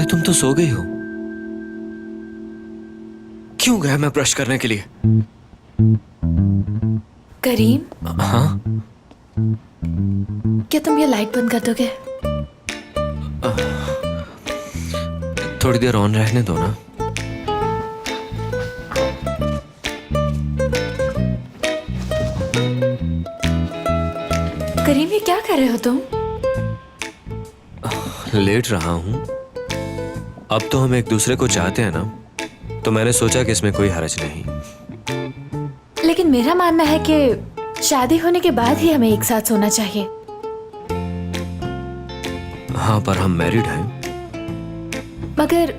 तुम तो सो गई हो। क्यों गया मैं ब्रश करने के लिए? करीम, हाँ? क्या तुम ये लाइट बंद कर दोगे? थोड़ी देर ऑन रहने दो ना। करीम, ये क्या कर रहे हो तुम? लेट रहा हूं। अब तो हम एक दूसरे को चाहते हैं ना, तो मैंने सोचा कि इसमें कोई हर्ज नहीं। लेकिन मेरा मानना है कि शादी होने के बाद ही हमें एक साथ सोना चाहिए। हाँ, पर हम मैरिड हैं। मगर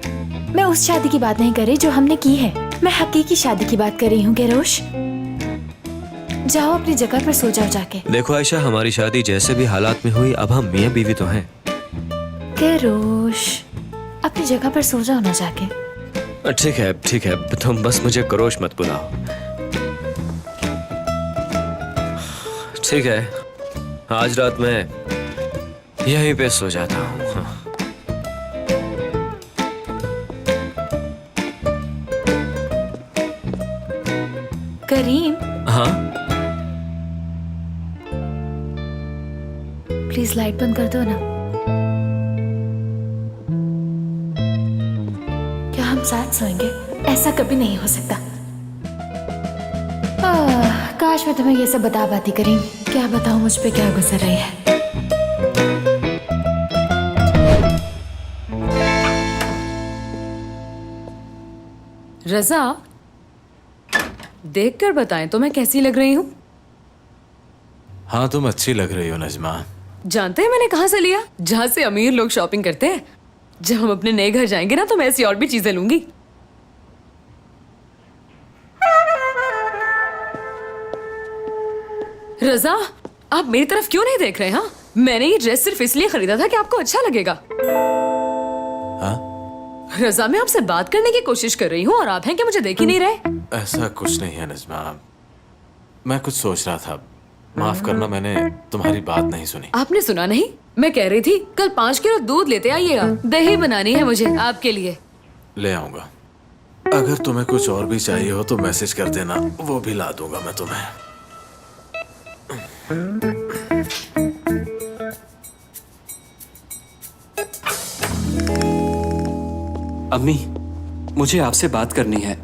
मैं उस शादी की बात नहीं कर रही जो हमने की है। मैं हकीकी शादी की बात कर रही हूँ। गेरोश, जाओ अपनी जगह पर सो जाओ जाके। देखो आयशा, हमारी शादी जैसे भी हालात में हुई, अब हम मियाँ बीवी तो हैं। गेरोश, अपनी जगह पर सो जाओ ना जाके। ठीक है ठीक है, तुम बस मुझे करोश मत बुलाओ। ठीक है, आज रात मैं यहीं पे सो जाता हूँ। हाँ। करीम, हाँ? प्लीज लाइट बंद कर दो ना। क्या हम साथ सोएंगे? ऐसा कभी नहीं हो सकता। काश मैं तुम्हें ये सब बता पाती करीम। क्या बताऊं मुझ पे क्या गुजर रही है। रजा, देखकर बताएं तो मैं कैसी लग रही हूँ? हाँ, तुम अच्छी लग रही हो नजमा। जानते हैं मैंने कहाँ से लिया? जहाँ से अमीर लोग शॉपिंग करते हैं। जब हम अपने नए घर जाएंगे ना, तो मैं ऐसी और भी चीजें लूंगी। रजा, आप मेरी तरफ क्यों नहीं देख रहे? हाँ, मैंने ये ड्रेस सिर्फ इसलिए खरीदा था कि आपको अच्छा लगेगा। हाँ? रजा, मैं आपसे बात करने की कोशिश कर रही हूँ और आप हैं कि मुझे देख ही नहीं रहे। ऐसा कुछ नहीं है नजमा, मैं कुछ सोच रहा था। माफ करना, मैंने तुम्हारी बात नहीं सुनी। आपने सुना नहीं? मैं कह रही थी कल 5 किलो दूध लेते आइएगा। दही बनानी है मुझे आपके लिए। ले आऊंगा। अगर तुम्हें कुछ और भी चाहिए हो तो मैसेज कर देना, वो भी ला दूंगा मैं तुम्हें। अम्मी, मुझे आपसे बात करनी है।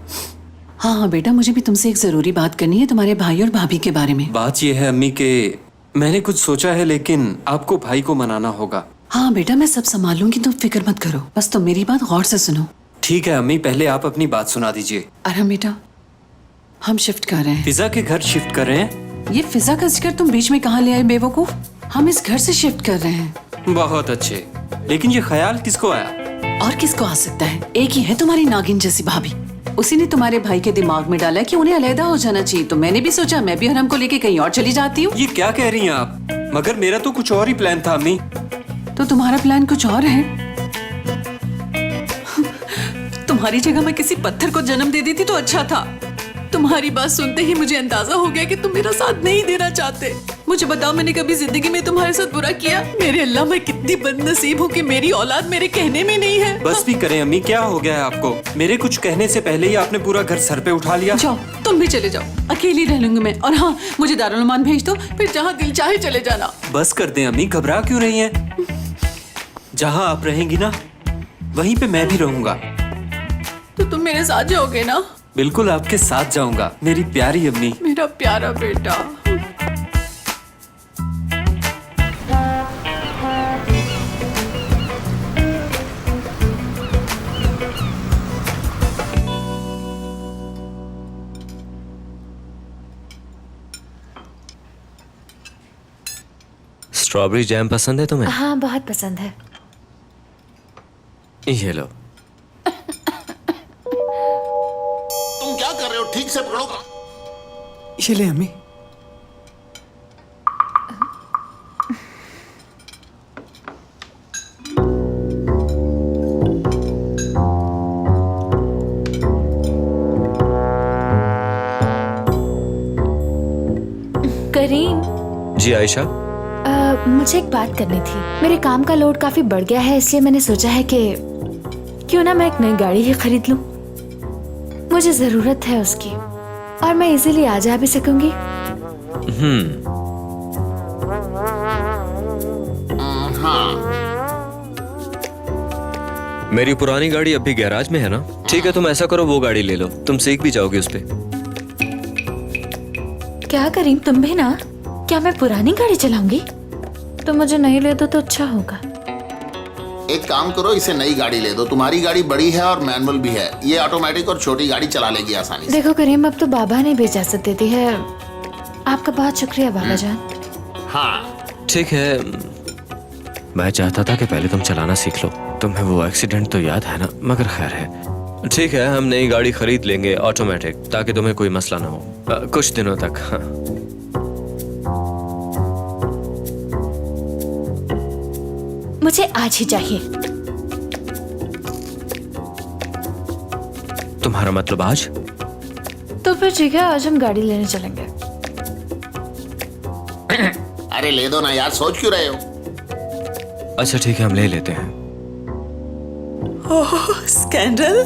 हाँ हाँ बेटा, मुझे भी तुमसे एक जरूरी बात करनी है, तुम्हारे भाई और भाभी के बारे में। बात यह है अम्मी के मैंने कुछ सोचा है, लेकिन आपको भाई को मनाना होगा। हाँ बेटा, मैं सब संभाल लूंगी, तुम फिक्र मत करो। बस तुम मेरी बात गौर से सुनो। ठीक है अम्मी, पहले आप अपनी बात सुना दीजिए। अरे बेटा, हम शिफ्ट कर रहे हैं। फिजा के घर शिफ्ट कर रहे हैं? ये फिजा का जिक्र तुम बीच में कहाँ ले आए बेवकूफ? हम इस घर से शिफ्ट कर रहे हैं। बहुत अच्छे, लेकिन ये ख्याल किसको आया? और किसको आ सकता है? एक ही है तुम्हारी नागिन जैसी भाभी। उसी ने तुम्हारे भाई के दिमाग में डाला कि उन्हें अलहदा हो जाना चाहिए, तो मैंने भी सोचा मैं भी हरम को लेके कहीं और चली जाती हूँ। ये क्या कह रही हैं आप? मगर मेरा तो कुछ और ही प्लान था अम्मी। तो तुम्हारा प्लान कुछ और है? तुम्हारी जगह मैं किसी पत्थर को जन्म दे देती तो अच्छा था। तुम्हारी बात सुनते ही मुझे अंदाजा हो गया कि तुम मेरा साथ नहीं देना चाहते। मुझे बताओ, मैंने कभी जिंदगी में तुम्हारे साथ बुरा किया? मेरे अल्लाह, मैं कितनी बदनसीब हूँ कि मेरी औलाद मेरे कहने में नहीं है। बस भी करें अम्मी, क्या हो गया है आपको? मेरे कुछ कहने से पहले ही आपने पूरा घर सर पे उठा लिया। जाओ, तुम भी चले जाओ, अकेली रह लूंगी मैं। और हाँ, मुझे दारुल अमान भेज दो, फिर जहाँ दिल चाहे चले जाना। बस कर दें अम्मी, घबरा क्यों रही हैं? जहाँ आप रहेंगी ना, वहीं पे मैं भी रहूंगा। तो तुम मेरे साथ जाओगे ना? बिल्कुल आपके साथ जाऊंगा मेरी प्यारी अम्मी। मेरा प्यारा बेटा। स्ट्रॉबेरी जैम पसंद है तुम्हें? हाँ, बहुत पसंद है। ये लो। तुम क्या कर रहे हो? ठीक से पकड़ो। ये ले अम्मी। करीम, जी आयशा। मुझे एक बात करनी थी। मेरे काम का लोड काफी बढ़ गया है, इसलिए मैंने सोचा है कि क्यों ना मैं एक नई गाड़ी ही खरीद लूं? मुझे जरूरत है उसकी और मैं इजीली आ जा भी सकूंगी। मेरी पुरानी गाड़ी अभी गैराज में है ना? ठीक है, तुम ऐसा करो, वो गाड़ी ले लो, तुम सीख भी जाओगी उस पे। क्या करीम, तुम भी ना? क्या मैं पुरानी गाड़ी चलाऊंगी? तो मुझे नहीं ले दो तो अच्छा होगा। एक काम करो, इसे नई गाड़ी ले दो। तुम्हारी गाड़ी बड़ी है और मैनुअल भी है, ये ऑटोमेटिक और छोटी गाड़ी चला लेगी आसानी से। देखो करीम, अब तो बाबा ने भी इजाजत दे दी है। आपका बहुत शुक्रिया बाबा जान। हाँ, ठीक है, मैं चाहता था कि पहले तुम चलाना सीख लो। तुम्हें वो एक्सीडेंट तो याद है ना? मगर खैर है, ठीक है, हम नई गाड़ी खरीद लेंगे ऑटोमेटिक, ताकि तुम्हें कोई मसला ना हो कुछ दिनों तक। हाँ। मुझे आज ही चाहिए। तुम्हारा मतलब आज? तो फिर ठीक है, आज हम गाड़ी लेने चलेंगे। अरे ले दो ना यार, सोच क्यों रहे हो? अच्छा ठीक है, हम ले लेते हैं। ओह, स्कैंडल।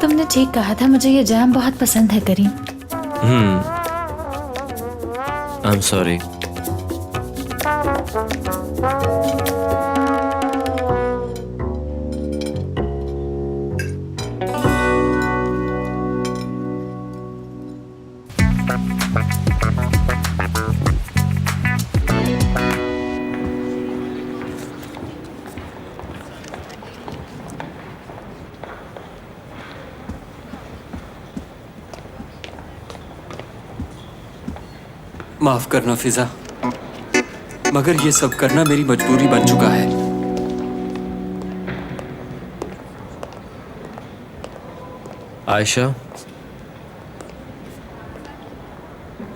तुमने ठीक कहा था, मुझे ये जाम बहुत पसंद है करीम। I am sorry. माफ करना फिजा, मगर ये सब करना मेरी मजबूरी बन चुका है। आयशा,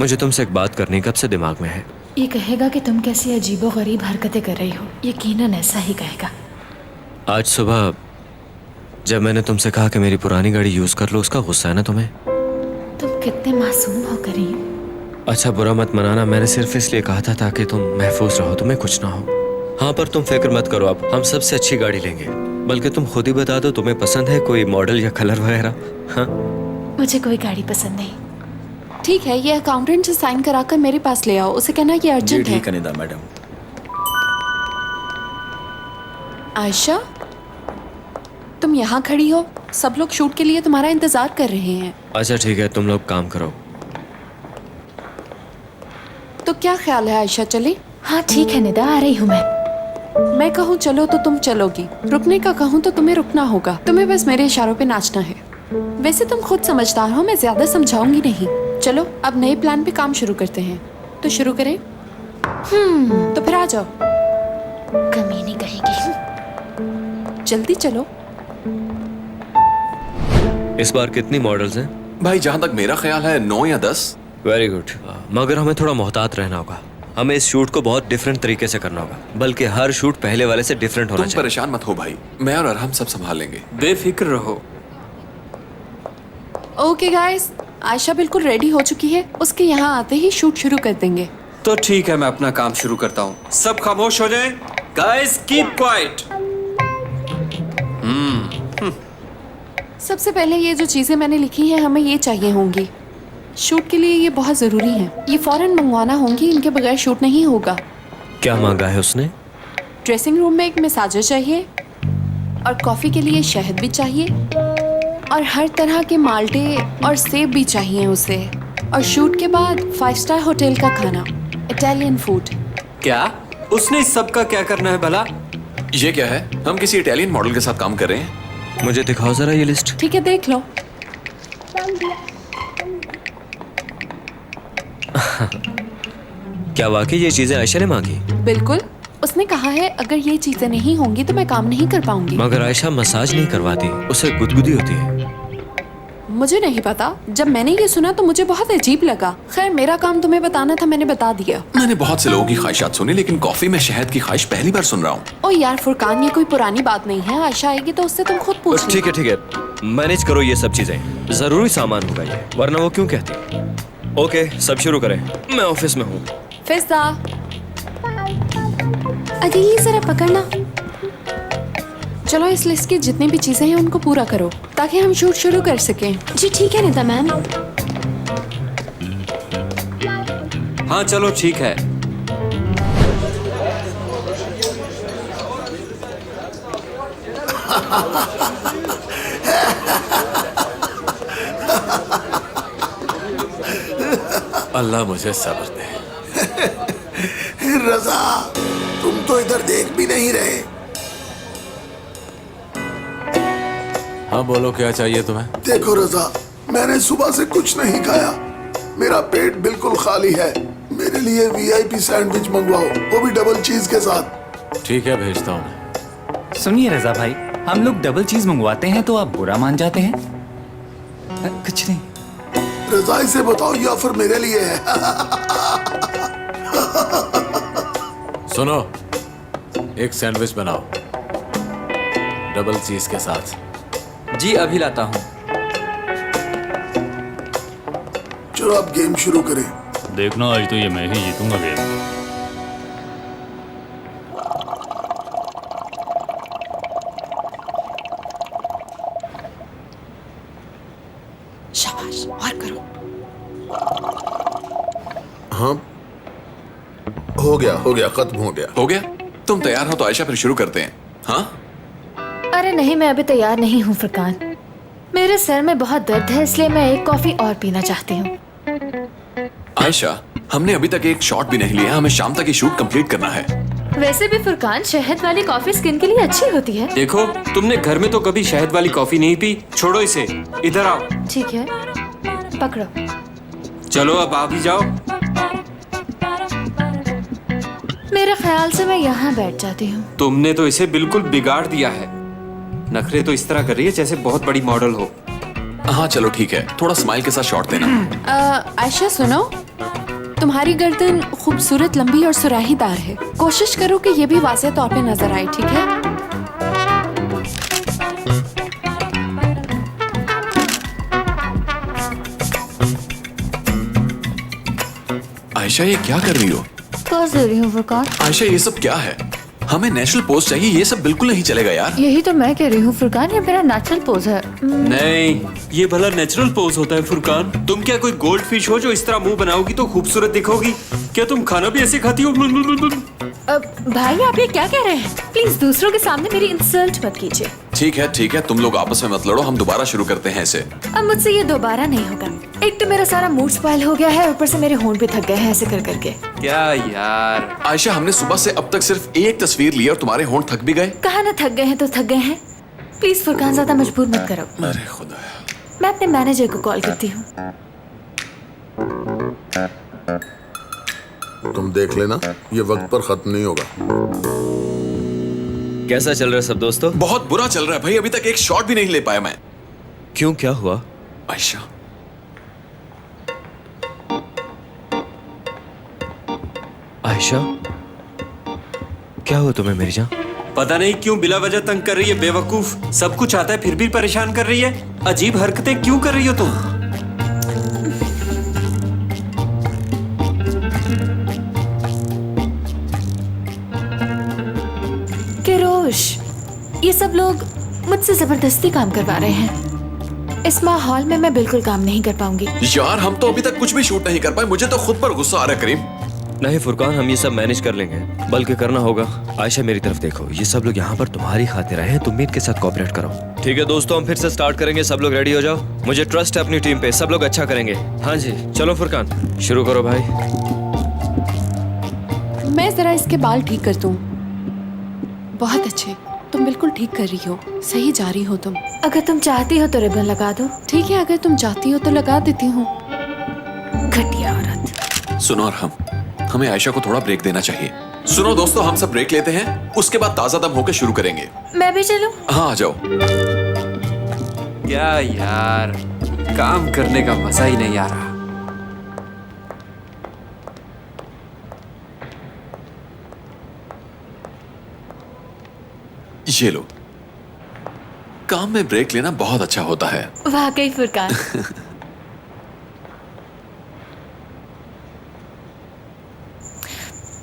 मुझे तुमसे एक बात करनी कब से दिमाग में है। ये कहेगा कि तुम कैसी अजीबोगरीब हरकतें कर रही हो, यकीनन ऐसा ही कहेगा। आज सुबह जब मैंने तुमसे कहा कि मेरी पुरानी गाड़ी यूज कर लो, उसका गुस्सा है ना तुम्हें? तुम कितने मासूम हो करीम। अच्छा बुरा मत मनाना, मैंने सिर्फ इसलिए कहा था ताकि तुम महफूज रहो, तुम्हें कुछ ना हो। हाँ पर तुम फिक्र मत करो, अब हम सबसे अच्छी गाड़ी लेंगे। बल्कि तुम खुद ही बता दो, तुम्हें पसंद है कोई मॉडल या कलर वगैरह? हाँ, मुझे कोई गाड़ी पसंद नहीं। ठीक है, ये अकाउंटेंट से साइन कराकर मेरे पास ले आओ, उसे कहना ये अर्जेंट है। ठीक है निदा मैडम। आयशा, तुम यहाँ खड़ी हो, सब लोग शूट के लिए तुम्हारा इंतजार कर रहे हैं। अच्छा ठीक है, तुम लोग काम करो। तो क्या ख्याल है आयशा, चले? हाँ ठीक है निदा, आ रही हूँ मैं कहूँ चलो तो तुम चलोगी, रुकने का कहूँ तो तुम्हें रुकना होगा। तुम्हें बस मेरे इशारों पे नाचना है। वैसे तुम खुद समझदार हो, मैं ज्यादा समझाऊंगी नहीं। चलो अब नए प्लान पे काम शुरू करते हैं। तो शुरू करें? तो फिर आ जाओ। कमीनी कहेगी। जल्दी चलो। इस बार कितनी मॉडल्स हैं? भाई जहाँ तक मेरा ख्याल है 9 या 10। वेरी गुड, मगर हमें थोड़ा मोहतात रहना होगा। हमें इस शूट को बहुत डिफरेंट तरीके से करना होगा, बल्कि हर शूट पहले वाले से डिफरेंट होना तुम चाहिए। परेशान मत हो भाई, मैं और अरहम सब संभाल लेंगे। बेफिक्र रहो। ओके गाइस, आयशा बिल्कुल रेडी हो चुकी है, उसके यहाँ आते ही शूट शुरू कर देंगे। तो ठीक है, मैं अपना काम शुरू करता हूँ। सब खामोश हो जाएं। Guys keep quiet. सबसे पहले ये जो चीजें मैंने लिखी हैं हमें ये चाहिए होंगी। शूट के लिए ये बहुत जरूरी है, ये फौरन मंगवाना होंगी, इनके बगैर शूट नहीं होगा। क्या मांगा है उसने? ड्रेसिंग रूम में एक मसाजर चाहिए और कॉफी के लिए शहद भी चाहिए और हर तरह के माल्टे और सेब भी चाहिए उसे। और शूट के बाद 5 स्टार होटल का खाना, इटालियन फूड। क्या उसने इस सब का क्या करना है भला? ये क्या है? हम किसी इटालियन मॉडल के साथ काम कर रहे हैं। मुझे दिखाओ जरा ये लिस्ट। ठीक है, देख लो। क्या वाकई ये चीजें आयशा ने मांगी? बिल्कुल, उसने कहा है अगर ये चीजें नहीं होंगी तो मैं काम नहीं कर पाऊंगी। मगर आयशा मसाज नहीं करवाती, उसे गुदगुदी होती है। मुझे नहीं पता, जब मैंने ये सुना तो मुझे बहुत अजीब लगा। खैर मेरा काम तुम्हें बताना था, मैंने बता दिया। मैंने बहुत से लोगों की ख्वाहिशात सुनी, लेकिन कॉफी में शहद की ख्वाहिश पहली बार सुन रहा हूँ। ओ यार फुरकान, ये कोई पुरानी बात नहीं है। आयशा आएगी तो उससे तुम खुद पूछ ठीक है ठीक है, मैनेज करो ये सब चीजें, जरूरी सामान होगा ये, वरना वो क्यों कहती। ओके सब शुरू करें, मैं ऑफिस में हूँ। फिजा, अरे ये जरा पकड़ना। चलो इस लिस्ट की जितनी भी चीजें हैं उनको पूरा करो ताकि हम शूट शुरू कर सकें। जी ठीक है निदा मैम। हाँ चलो ठीक है। अल्लाह मुझे सब्र दे। रजा, तुम तो इधर देख भी नहीं रहे। हाँ बोलो, क्या चाहिए तुम्हें? देखो रजा, मैंने सुबह से कुछ नहीं खाया, मेरा पेट बिल्कुल खाली है। मेरे लिए वीआईपी सैंडविच मंगवाओ, वो भी डबल चीज के साथ। ठीक है, भेजता हूँ मैं। सुनिए रजा भाई, हम लोग डबल चीज मंगवाते हैं तो आप बुरा मान जाते हैं? कुछ नहीं। रजा इसे बताओ ये ऑफर मेरे लिए है। सुनो, एक सैंडविच बनाओ डबल चीज के साथ। जी अभी लाता हूँ। चलो अब गेम शुरू करें। देखना आज तो ये मैं ही जीतूंगा गेम। शाबाश, और करो। हाँ हो गया, खत्म हो गया। हो गया? तुम तैयार हो तो आयशा फिर शुरू करते हैं। हाँ अरे नहीं, मैं अभी तैयार नहीं हूँ फुरकान। मेरे सर में बहुत दर्द है, इसलिए मैं एक कॉफी और पीना चाहती हूँ। आयशा, हमने अभी तक एक शॉट भी नहीं लिया, हमें शाम तक ये शूट कंप्लीट करना है। वैसे भी फुरकान, शहद वाली कॉफी स्किन के लिए अच्छी होती है। देखो, तुमने घर में तो कभी शहद वाली कॉफी नहीं पी। छोड़ो इसे, इधर आओ। ठीक है, पकड़ो। चलो अब आ भी जाओ। मेरे ख्याल से मैं यहाँ बैठ जाती हूँ। तुमने तो इसे बिल्कुल बिगाड़ दिया है। नखरे तो इस तरह कर रही है जैसे बहुत बड़ी मॉडल हो। हाँ चलो ठीक है, थोड़ा स्माइल के साथ शॉट देना। आयशा सुनो, तुम्हारी गर्दन खूबसूरत, लंबी और सुराहीदार है। कोशिश करो कि ये भी वाज़ेह तौर पे नजर आए, ठीक है? आयशा, ये क्या कर रही हो? पोज दे रही हूँ फुरकान। आयशा, ये सब क्या है? हमें नेचुरल पोज चाहिए, ये सब बिल्कुल नहीं चलेगा यार। यही तो मैं कह रही हूँ फुरकान, ये मेरा नेचुरल पोज है। नहीं, ये भला नेचुरल पोज होता है फुरकान? तुम क्या कोई गोल्ड फिश हो जो इस तरह मुंह बनाओगी तो खूबसूरत दिखोगी? क्या तुम खाना भी ऐसे खाती हो? भाई आप ये क्या कह रहे हैं? प्लीज दूसरों के सामने मेरी इंसल्ट मत कीजिए। ठीक है, तुम लोग आपस में मत लड़ो, हम दोबारा शुरू करते हैं इसे। अब मुझसे ये दोबारा नहीं होगा। एक तो मेरा सारा मूड स्पॉइल हो गया है, ऊपर से मेरे होंठ भी थक गए हैं ऐसे कर करके। क्या यार आयशा, हमने सुबह से अब तक सिर्फ एक तस्वीर ली और तुम्हारे होंठ थक भी गए। कहा ना थक गए हैं तो थक गए हैं। प्लीज फुरकान, ज्यादा मजबूर मत करो। अरे खुदा, मैं अपने मैनेजर को कॉल करती हूँ। तुम देख लेना, ये वक्त पर खत्म नहीं होगा। कैसा चल रहा है सब दोस्तों? बहुत बुरा चल रहा है भाई, अभी तक एक शॉट भी नहीं ले पाया मैं। क्यों, क्या हुआ? आयशा, आयशा, क्या हुआ तुम्हें मेरी जान? पता नहीं क्यों बिला वजह तंग कर रही है बेवकूफ। सब कुछ आता है फिर भी परेशान कर रही है। अजीब हरकतें क्यों कर रही हो तुम? किरोश, ये सब लोग मुझसे जबरदस्ती काम करवा रहे हैं। इस माहौल में मैं बिल्कुल काम नहीं कर पाऊंगी। यार हम तो अभी तक कुछ भी शूट नहीं कर पाए, मुझे तो खुद पर गुस्सा आ रहा है करीम। नहीं फुरकान, हम ये सब मैनेज कर लेंगे, बल्कि करना होगा। आयशा मेरी तरफ देखो, ये सब लोग यहाँ पर तुम्हारी खातिर आए हैं, तुम भी इनके साथ कोऑपरेट करो। ठीक है दोस्तों, हम फिर से स्टार्ट करेंगे, सब लोग रेडी हो जाओ। मुझे ट्रस्ट है अपनी टीम पे, सब लोग अच्छा करेंगे। हाँ जी, चलो फुरकान शुरू करो भाई। मैं जरा इसके बाल ठीक कर दूं। बहुत अच्छे, तुम बिल्कुल ठीक कर रही हो, सही जा रही हो तुम। अगर तुम चाहती हो तो रिबन लगा दो। ठीक है, अगर तुम चाहती हो तो लगा देती हूँ। घटिया औरत। सुनो, और हमें आयशा को थोड़ा ब्रेक देना चाहिए। सुनो दोस्तों, हम सब ब्रेक लेते हैं, उसके बाद ताजा दम होकर शुरू करेंगे। मैं भी चलूं? हाँ आ जाओ। क्या यार, काम करने का मजा ही नहीं आ रहा। ये लो, काम में ब्रेक लेना बहुत अच्छा होता है। वाकई फुरकान।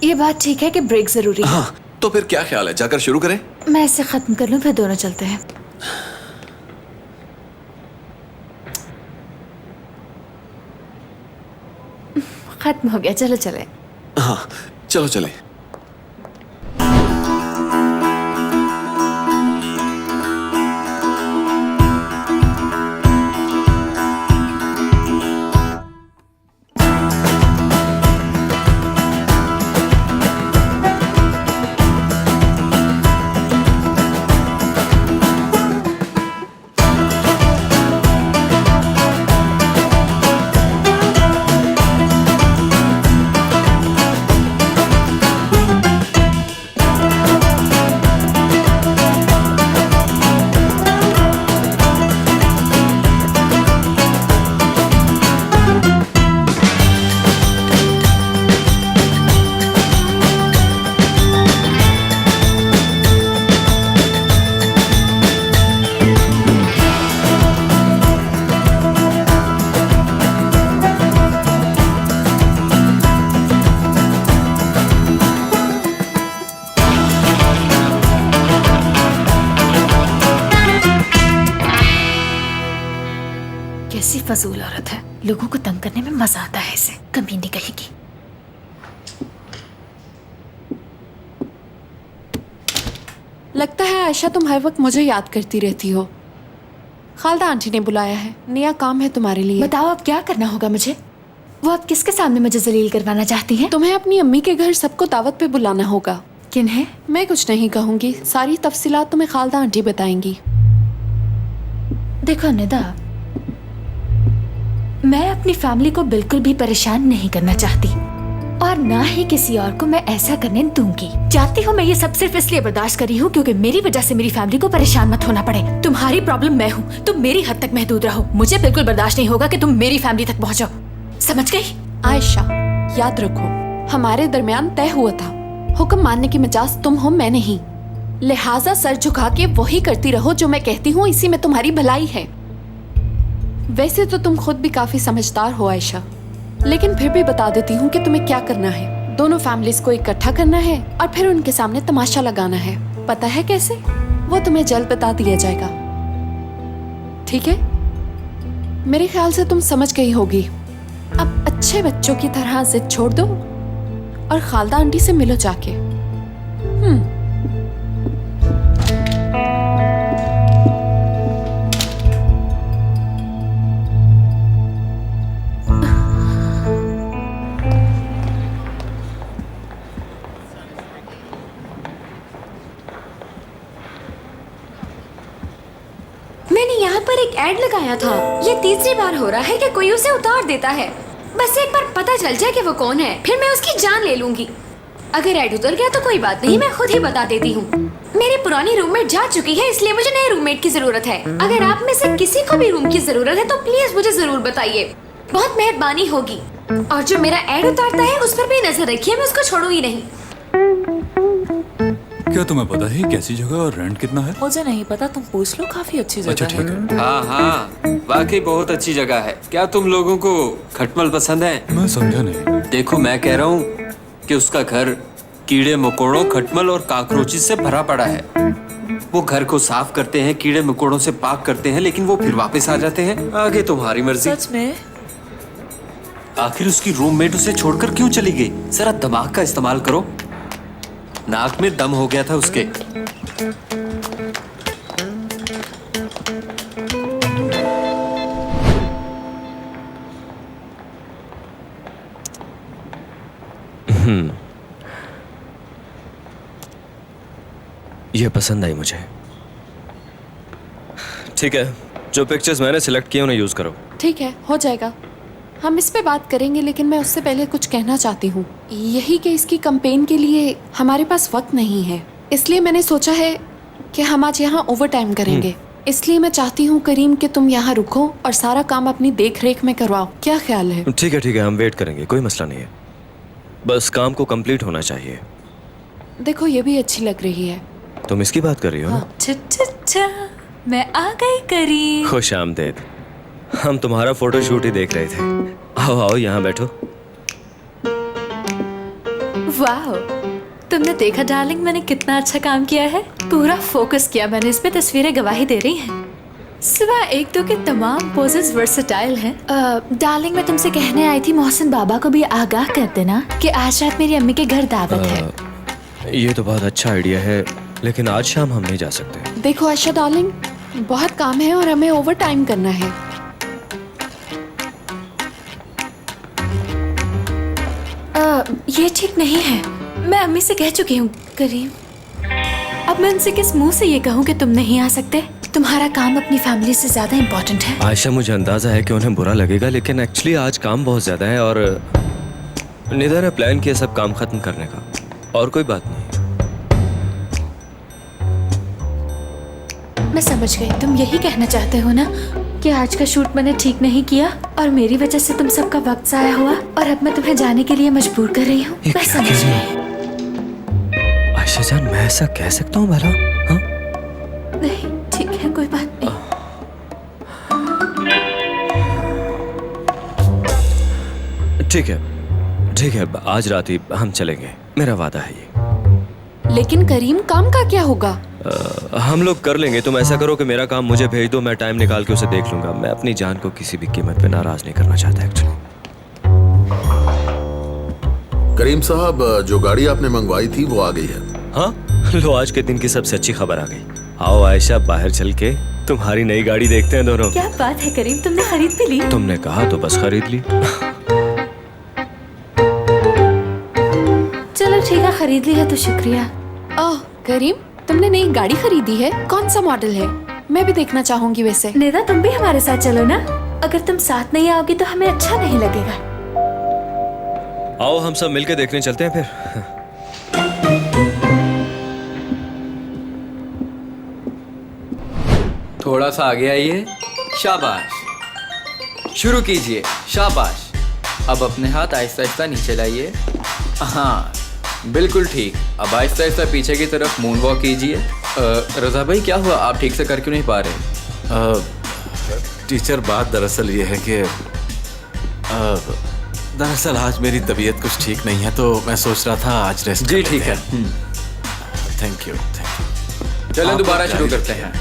ये बात ठीक है कि ब्रेक जरूरी है। हाँ, तो फिर क्या ख्याल है, जाकर शुरू करें? मैं इसे खत्म कर लूं, फिर दोनों चलते हैं। खत्म हो गया, चलो चले। हाँ, चलो चलें। कैसी फजूल औरत है, लोगों को तंग करने में मजा आता है इसे, कमीनी कहेगी। लगता है आयशा तुम हर वक्त मुझे याद करती रहती हो। खालदा आंटी ने बुलाया है, नया काम है तुम्हारे लिए। बताओ अब क्या करना होगा मुझे? वो अब किसके सामने मुझे जलील करवाना चाहती हैं? तुम्हें अपनी अम्मी के घर सबको दावत पे बुलाना होगा। किन है? मैं कुछ नहीं कहूंगी, सारी तफसीलात तुम्हें खालदा आंटी बताएंगी। देखो निदा, मैं अपनी फैमिली को बिल्कुल भी परेशान नहीं करना चाहती और ना ही किसी और को मैं ऐसा करने दूंगी। चाहती हूँ मैं ये सब सिर्फ इसलिए बर्दाश्त करी हूँ क्योंकि मेरी वजह से मेरी फैमिली को परेशान मत होना पड़े। तुम्हारी प्रॉब्लम मैं हूँ, तुम मेरी हद तक महदूद रहो। मुझे बिल्कुल बर्दाश्त नहीं होगा कि तुम मेरी फैमिली तक पहुँचो, समझ गई? आयशा याद रखो, हमारे दरमियान तय हुआ था, हुक्म मानने की मिजाज तुम हो, मैं नहीं। लिहाजा सर झुका के वही करती रहो जो मैं कहती हूँ, इसी में तुम्हारी भलाई है। वैसे तो तुम खुद भी काफी समझदार हो आयशा, लेकिन फिर भी बता देती हूँ कि तुम्हें क्या करना है। दोनों फैमिलीज को इकट्ठा करना है और फिर उनके सामने तमाशा लगाना है। पता है कैसे? वो तुम्हें जल्द बता दिया जाएगा, ठीक है? मेरे ख्याल से तुम समझ गई होगी। अब अच्छे बच्चों की तरह जिद छोड़ दो और खालदा आंटी से मिलो जाके। मैंने यहाँ पर एक ऐड लगाया था, ये तीसरी बार हो रहा है कि कोई उसे उतार देता है। बस एक बार पता चल जाए कि वो कौन है, फिर मैं उसकी जान ले लूंगी। अगर ऐड उतर गया तो कोई बात नहीं, मैं खुद ही बता देती हूँ। मेरी पुरानी रूममेट जा चुकी है, इसलिए मुझे नए रूममेट की जरूरत है। अगर आप में से किसी को भी रूम की जरूरत है तो प्लीज मुझे जरूर बताइए, बहुत मेहरबानी होगी। और जो मेरा ऐड उतारता है उस पर भी नजर रखिए, मैं उसको छोड़ूंगी नहीं। क्या तुम्हें पता है कैसी जगह और रेंट कितना है? मुझे नहीं पता, तुम पूछ लो, काफी अच्छी जगह अच्छा ठीक है। हाँ हाँ, वाकई बहुत अच्छी जगह है। क्या तुम लोगों को खटमल पसंद है? मैं समझा नहीं। देखो मैं कह रहा हूँ कि उसका घर कीड़े मकोड़ों, खटमल और काकरोचेस से भरा पड़ा है। वो घर को साफ करते हैं, कीड़े मकोड़ों से पाक करते हैं, लेकिन वो फिर वापस आ जाते हैं। आगे तुम्हारी मर्जी। सच में? आखिर उसकी रूममेट उसे छोड़कर क्यों चली गई? जरा दिमाग का इस्तेमाल करो। नाक में दम हो गया था उसके। ये पसंद आई मुझे। ठीक है, जो पिक्चर्स मैंने सिलेक्ट किए उन्हें यूज करो। ठीक है, हो जाएगा। हम इस पे बात करेंगे, लेकिन मैं उससे पहले कुछ कहना चाहती हूँ। यही कि इसकी कैंपेन के लिए हमारे पास वक्त नहीं है, इसलिए मैंने सोचा है कि हम आज यहाँ ओवर टाइम करेंगे। इसलिए मैं चाहती हूँ करीम कि तुम यहाँ रुको और सारा काम अपनी देख रेख में करवाओ। क्या ख्याल है? ठीक है, हम वेट करेंगे, कोई मसला नहीं है। बस काम को कंप्लीट होना चाहिए। देखो ये भी अच्छी लग रही है। तुम इसकी बात कर रही हो ना? मैं आ गई करीम। खुश आमदेद। हम तुम्हारा फोटोशूट ही देख रहे थे। आओ आओ यहाँ बैठो। वाह, तुमने देखा डार्लिंग मैंने कितना अच्छा काम किया है। पूरा फोकस किया मैंने इस पे, तस्वीरें गवाही दे रही हैं। सिवा एक दो के तमाम पोजेस वर्सेटाइल हैं। डार्लिंग मैं तुमसे कहने आई थी मोहसिन बाबा को भी आगाह कर देना कि आज रात मेरी अम्मी के घर दावत है। ये तो बहुत अच्छा आइडिया है, लेकिन आज शाम हम नहीं जा सकते। देखो आयशा डार्लिंग, बहुत काम है और हमें ओवर टाइम करना है। ये ठीक नहीं है, मैं अम्मी से कह चुकी हूँ करीम। अब मैं उनसे किस मुंह से ये कहूँ कि तुम नहीं आ सकते? तुम्हारा काम अपनी फैमिली से ज्यादा इम्पोर्टेंट है। आयशा मुझे अंदाजा है कि उन्हें बुरा लगेगा, लेकिन एक्चुअली आज काम बहुत ज्यादा है और निदा ने प्लान किया सब काम खत्म करने का, और कोई बात नहीं। मैं समझ गई, तुम यही कहना चाहते हो ना कि आज का शूट मैंने ठीक नहीं किया और मेरी वजह से तुम सबका वक्त जाया हुआ और अब मैं तुम्हें जाने के लिए मजबूर कर रही हूँ। मैं समझ गई। आयशा जान, मैं ऐसा कह सकता हूँ भला? हाँ? नहीं ठीक है, कोई बात नहीं। ठीक है, आज रात ही हम चलेंगे, मेरा वादा है ये। लेकिन करीम काम का क्या होगा? हम लोग कर लेंगे। तुम ऐसा करो कि मेरा काम मुझे भेज दो, मैं टाइम निकाल के उसे देख लूंगा। मैं अपनी जान को किसी भी कीमत पे नाराज नहीं करना चाहता एक्चुअली। करीम साहब, जो गाड़ी आपने मंगवाई थी वो आ गई है। हाँ, लो आज के दिन की सबसे अच्छी खबर आ गई। आओ आयशा, बाहर चल के तुम्हारी नई गाड़ी देखते हैं दोनों। क्या बात है करीम, तुमने खरीद भी ली? तुमने कहा तो बस खरीद ली। चलो ठीक है, खरीद ली है तो शुक्रिया। ओह करीम, तुमने नई गाड़ी खरीदी है? कौन सा मॉडल है? मैं भी देखना चाहूंगी वैसे। निदा तुम भी हमारे साथ चलो ना। अगर तुम साथ नहीं आओगी तो हमें अच्छा नहीं लगेगा। आओ हम सब मिलके देखने चलते हैं फिर। थोड़ा सा आगे आइए। शाबाश, शुरू कीजिए। शाबाश। अब अपने हाथ आहिस्ता आहिस्ता नीचे लाइए। हाँ बिल्कुल ठीक। अब आहिस्ता आहिस्ता पीछे की तरफ मून वॉक कीजिए। रजा भाई क्या हुआ, आप ठीक से कर क्यों नहीं पा रहे? टीचर, बात दरअसल ये है कि दरअसल आज मेरी तबीयत कुछ ठीक नहीं है, तो मैं सोच रहा था आज रेस्ट। जी ठीक है। Thank you. चलो दोबारा शुरू करते हैं।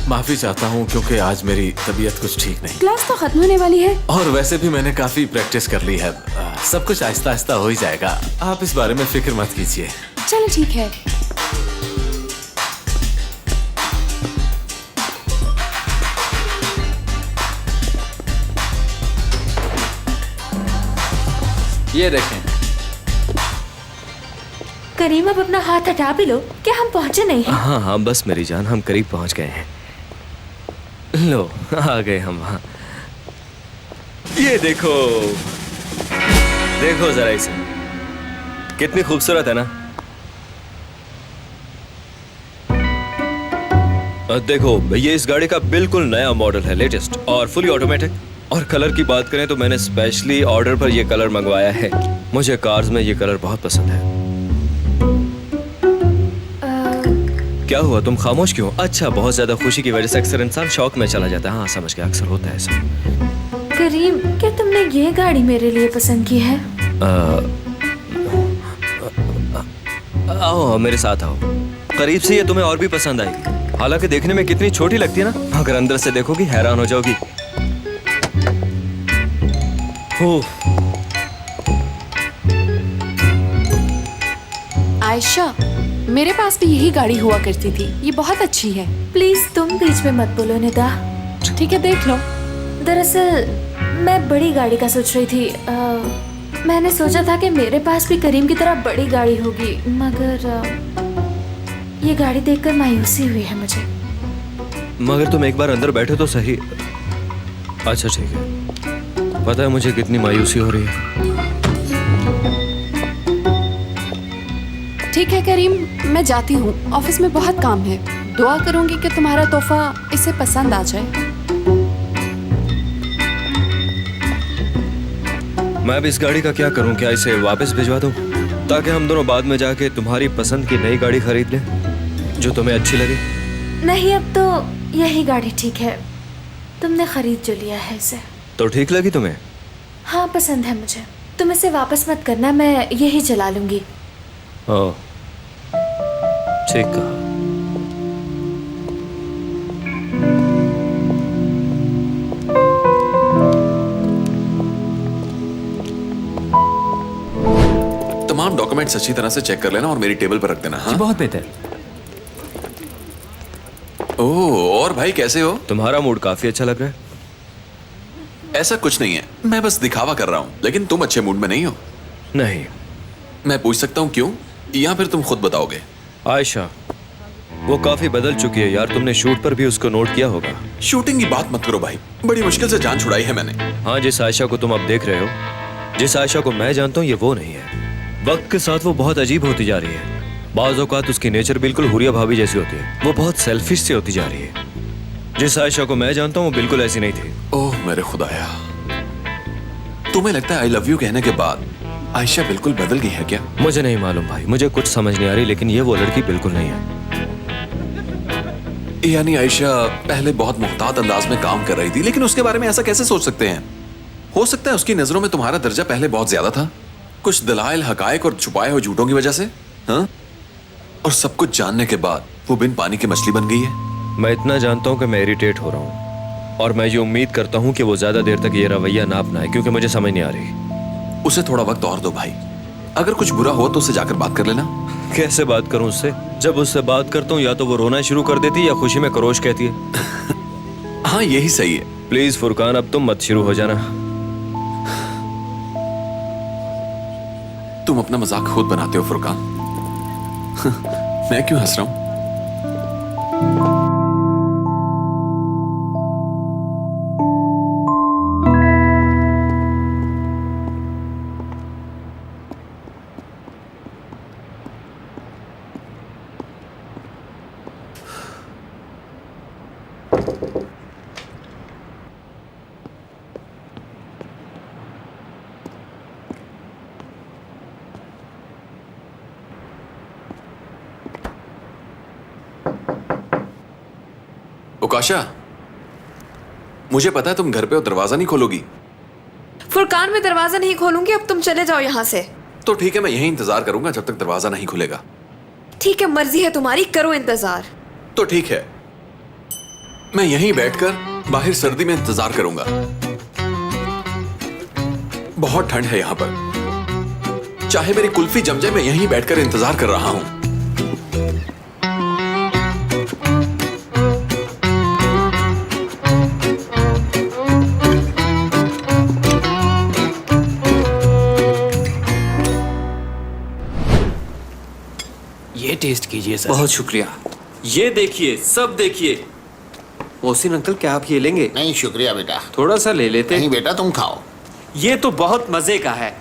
माफी चाहता हूँ क्योंकि आज मेरी तबीयत कुछ ठीक नहीं। क्लास तो खत्म होने वाली है। और वैसे भी मैंने काफी प्रैक्टिस कर ली है। सब कुछ आहिस्ता आहिस्ता हो ही जाएगा, आप इस बारे में फिक्र मत कीजिए। चलो ठीक है। ये देखें। करीम अब अपना हाथ हटा भी लो, क्या हम पहुंचे नहीं हैं? हाँ बस मेरी जान, हम करीब पहुंच गए हैं। लो आ गए हम वहां। ये देखो देखो जरा इसे, कितनी खूबसूरत है ना। देखो ये इस गाड़ी का बिल्कुल नया मॉडल है, लेटेस्ट और फुली ऑटोमेटिक। और कलर की बात करें तो मैंने स्पेशली ऑर्डर पर ये कलर मंगवाया है। मुझे कार्स में ये कलर बहुत पसंद है। क्या हुआ, तुम खामोश क्यों? अच्छा, बहुत ज्यादा खुशी की वजह से अक्सर इंसान शौक में चला जाता है। हाँ समझ गया, अक्सर होता है ऐसा। करीम, क्या तुमने ये गाड़ी मेरे लिए पसंद की है? आओ मेरे साथ आओ, करीब से ये तुम्हें और भी पसंद आएगी। हालांकि देखने में कितनी छोटी लगती है ना, अगर अंदर से देखोगी हैरान हो जाओगी। आयशा, मेरे पास भी यही गाड़ी हुआ करती थी, ये बहुत अच्छी है। प्लीज तुम बीच में मत बोलो निदा। ठीक है, देख लो। दरअसल मैं बड़ी गाड़ी का सोच रही थी। मैंने सोचा था कि मेरे पास भी करीम की तरह बड़ी गाड़ी होगी, मगर ये गाड़ी देखकर मायूसी हुई है मुझे। मगर तुम एक बार अंदर बैठे तो सही। अच्छा ठीक है, पता है मुझे कितनी मायूसी हो रही है। ठीक है करीम, मैं जाती हूँ, ऑफिस में बहुत काम है। दुआ करूंगी कि तुम्हारा तोहफा इसे पसंद आ जाए। मैं अब इस गाड़ी का क्या करूं? क्या इसे वापस भिजवा दूं ताकि हम दोनों बाद में जाके तुम्हारी पसंद की नई गाड़ी खरीद लें जो तुम्हें अच्छी लगे? नहीं, अब तो यही गाड़ी ठीक है। तुमने खरीद जो लिया है इसे। तो ठीक लगी तुम्हें? हाँ, पसंद है मुझे। तुम इसे वापस मत करना, मैं यही चला लूंगी। ओह, ठीक कहा। तमाम डॉक्यूमेंट्स अच्छी तरह से चेक कर लेना और मेरी टेबल पर रख देना। हाँ? बहुत बेहतर। ओह, और भाई कैसे हो? तुम्हारा मूड काफी अच्छा लग रहा है। ऐसा कुछ नहीं है, मैं बस दिखावा कर रहा हूँ, लेकिन तुम अच्छे मूड में नहीं हो। नहीं। मैं पूछ सकता हूँ क्यों, या फिर तुम खुद बताओगे? आयशा, वो काफी बदल चुकी है यार। तुमने शूट पर भी उसको नोट किया होगा। शूटिंग की बात मत करो भाई, बड़ी मुश्किल से जान छुड़ाई है मैंने। हाँ, जिस आयशा को तुम अब देख रहे हो, जिस आयशा को मैं जानता हूँ, ये वो नहीं है। वक्त के साथ वो बहुत अजीब होती जा रही है। बाज़ औक़ात उसकी नेचर बिल्कुल हुरिया भाभी जैसी होती है। वो बहुत सेल्फिश सी होती जा रही है। जिस आयशा को मैं जानता हूँ वो बिल्कुल ऐसी नहीं थी। ओह मेरे खुदाया, तुम्हें लगता है आई लव यू कहने के बाद आयशा बिल्कुल बदल गई है क्या? मुझे नहीं मालूम भाई, मुझे कुछ समझ नहीं आ रही, लेकिन ये वो लड़की बिल्कुल नहीं है। यानी आयशा पहले बहुत मुहतात अंदाज में काम कर रही थी, लेकिन उसके बारे में ऐसा कैसे सोच सकते हैं? हो सकता है उसकी नजरों में तुम्हारा दर्जा पहले बहुत ज्यादा था, कुछ दलाइल, हकायक और छुपाए हुए झूठों की वजह से। हाँ? और सब कुछ जानने के बाद वो बिन पानी की मछली बन गई है। मैं इतना जानता हूँ कि मैं इरिटेट हो रहा हूँ, और मैं ये उम्मीद करता हूँ कि वो ज्यादा देर तक ये रवैया ना अपनाए, क्योंकि मुझे समझ नहीं आ रही। उसे थोड़ा वक्त और दो भाई, अगर कुछ बुरा हो तो उससे जाकर बात कर लेना। कैसे बात करूं उससे? जब उससे बात करता हूँ या तो वो रोना शुरू कर देती है या खुशी में करोश कहती है। हाँ यही सही है। प्लीज फुरकान, अब तुम मत शुरू हो जाना। तुम अपना मजाक खुद बनाते हो फुरकान। मैं क्यों हंस रहा हूं? ओकाशा, मुझे पता है तुम घर पे हो, दरवाजा नहीं खोलोगी। फुरकान, मैं दरवाजा नहीं खोलूंगी, अब तुम चले जाओ यहाँ से। तो ठीक है, मैं यहीं इंतजार करूंगा जब तक दरवाजा नहीं खुलेगा। ठीक है, मर्जी है तुम्हारी, करो इंतजार। तो ठीक है, मैं यहीं बैठकर बाहर सर्दी में इंतजार करूंगा। बहुत ठंड है यहां पर, चाहे मेरी कुल्फी जम जाए, मैं यहीं बैठकर इंतजार कर रहा हूं। ये टेस्ट कीजिए सर। बहुत शुक्रिया। ये देखिए, सब देखिए। मोहसिन अंकल, क्या आप ये लेंगे? नहीं शुक्रिया बेटा। थोड़ा सा ले लेते। नहीं बेटा, तुम खाओ। ये तो बहुत मजे का है,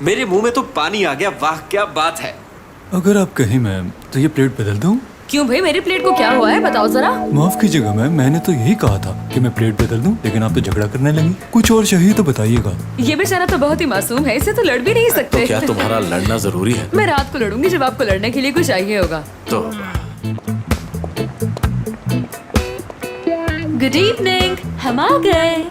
मेरे मुंह में तो पानी आ गया। वाह क्या बात है। अगर आप कहीं मैम तो ये प्लेट बदल दूं? क्यों भाई, मेरी प्लेट को क्या हुआ है, बताओ जरा। माफ कीजिएगा मैम, मैंने तो यही कहा था कि मैं प्लेट बदल दूं, लेकिन आप तो झगड़ा करने लगी। कुछ और चाहिए तो बताइएगा। ये बेचारा तो बहुत ही मासूम है, इसे तो लड़ भी नहीं सकते। तो क्या तुम्हारा लड़ना जरूरी है? मैं रात को लड़ूंगी जब आपको लड़ने के लिए कुछ चाहिए होगा। तो गुड इवनिंग, हम आ गए।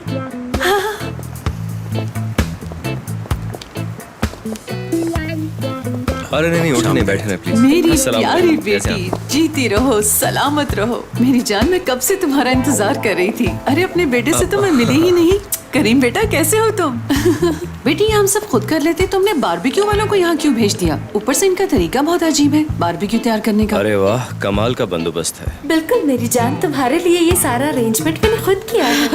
अरे नहीं, उठो नहीं, बैठे रहे प्लीज। मेरी अस्सलाम प्यारी वालेकुम, कैसे बेटी, आप? जीती रहो, सलामत रहो। मेरी जान, मैं कब से तुम्हारा इंतजार कर रही थी। अरे अपने बेटे से तो मैं मिली ही नहीं। करीम बेटा, कैसे हो तुम? बेटी, हम सब खुद कर लेते, तुमने बारबेक्यू वालों को यहाँ क्यों भेज दिया? ऊपर से इनका तरीका बहुत अजीब है बारबेक्यू तैयार करने का। अरे वाह, कमाल का बंदोबस्त है। बिल्कुल मेरी जान, तुम्हारे लिए ये सारा अरेंजमेंट मैंने खुद किया है।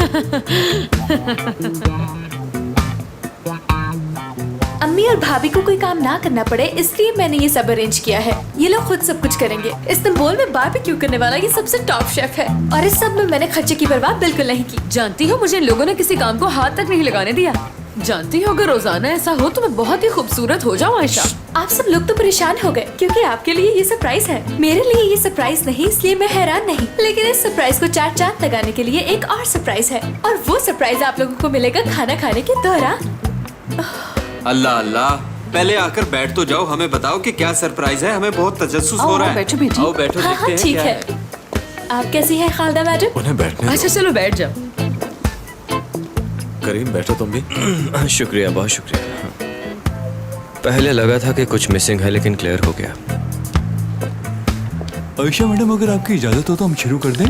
अम्मी और भाभी को कोई काम ना करना पड़े, इसलिए मैंने ये सब अरेंज किया है। ये लोग खुद सब कुछ करेंगे। इस्तांबुल में बारबेक्यू करने वाला ये सबसे टॉप शेफ है, और इस सब में मैंने खर्चे की परवाह बिल्कुल नहीं की। जानती हो, मुझे इन लोगों ने किसी काम को हाथ तक नहीं लगाने दिया। जानती हो अगर रोजाना ऐसा हो तो मैं बहुत ही खूबसूरत हो जाऊँ आयशा। आप सब लोग तो परेशान हो गए क्योंकि आपके लिए ये सरप्राइज है। मेरे लिए ये सरप्राइज नहीं, इसलिए मैं हैरान नहीं, लेकिन इस सरप्राइज को चार चांद लगाने के लिए एक और सरप्राइज है, और वो सरप्राइज आप लोगों को मिलेगा खाना खाने के दौरान। अल्लाह अल्लाह, पहले आकर बैठ तो जाओ, हमें बताओ कि क्या सरप्राइज है, हमें बहुत तजस्सुस हो रहा है। बैठो बेटी। आओ बैठो, हाँ देखते हाँ हैं ठीक क्या है। आप कैसी है खालदा मैडम? उन्हें बैठने दो। अच्छा चलो बैठ जाओ। करीम बैठो तुम भी। शुक्रिया, बहुत शुक्रिया। पहले लगा था कि कुछ मिसिंग है, लेकिन क्लियर हो गया। आयशा मैडम, अगर आपकी इजाजत हो तो हम शुरू कर दें।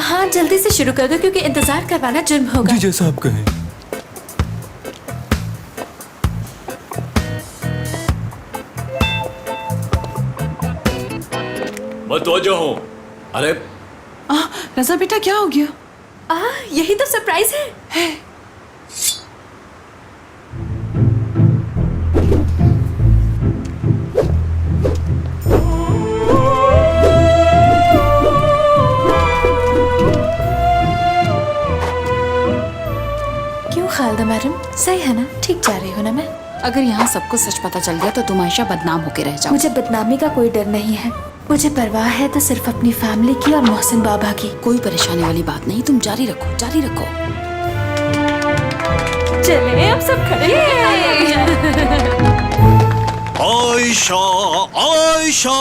हाँ जल्दी से शुरू कर दो क्योंकि इंतजार करवाना जुर्म होगा। जी जैसा आप कहें। मतवज्जो हो। अरे रजा बेटा क्या हो गया? यही तो सरप्राइज है। क्यों खालदा मैडम, सही है ना? ठीक जा रही हो ना मैं? अगर यहाँ सबको सच पता चल गया तो तुम आयशा बदनाम होके रह जाओ। मुझे बदनामी का कोई डर नहीं है। मुझे परवाह है तो सिर्फ अपनी फैमिली की और मोहसिन बाबा की। कोई परेशानी वाली बात नहीं, तुम जारी रखो, जारी रखो। चले अब सब खड़े आयशा आयशा।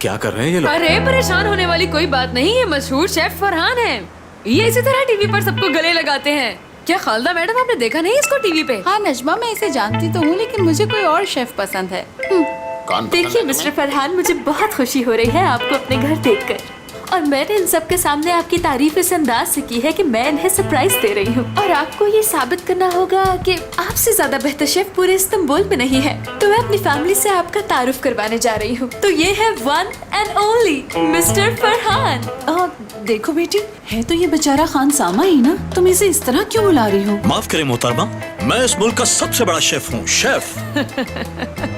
क्या कर रहे हैं ये लोग? अरे परेशान होने वाली कोई बात नहीं, ये मशहूर शेफ फरहान है। ये इसी तरह टीवी पर सबको गले लगाते हैं। क्या खालदा मैडम आपने देखा नहीं इसको टीवी पे? हाँ नजमा, मैं इसे जानती तो हूँ, लेकिन मुझे कोई और शेफ पसंद है। देखिए मिस्टर फरहान, मुझे बहुत खुशी हो रही है आपको अपने घर देखकर, और मैंने इन सब के सामने आपकी तारीफ इस अंदाज से की है कि मैं इन्हें सरप्राइज दे रही हूँ, और आपको ये साबित करना होगा कि आपसे ज्यादा बेहतर शेफ पूरे इस्तांबुल में नहीं है। तो मैं अपनी फैमिली से आपका तारुफ करवाने जा रही हूँ। तो ये है one and only mister Farhan. देखो बेटी, है तो ये बेचारा खान सामा ही ना, तुम इसे इस तरह क्यों बुला रही हो? माफ करें मोहतरमा, मैं इस मुल्क का सबसे बड़ा शेफ हूँ, शेफ।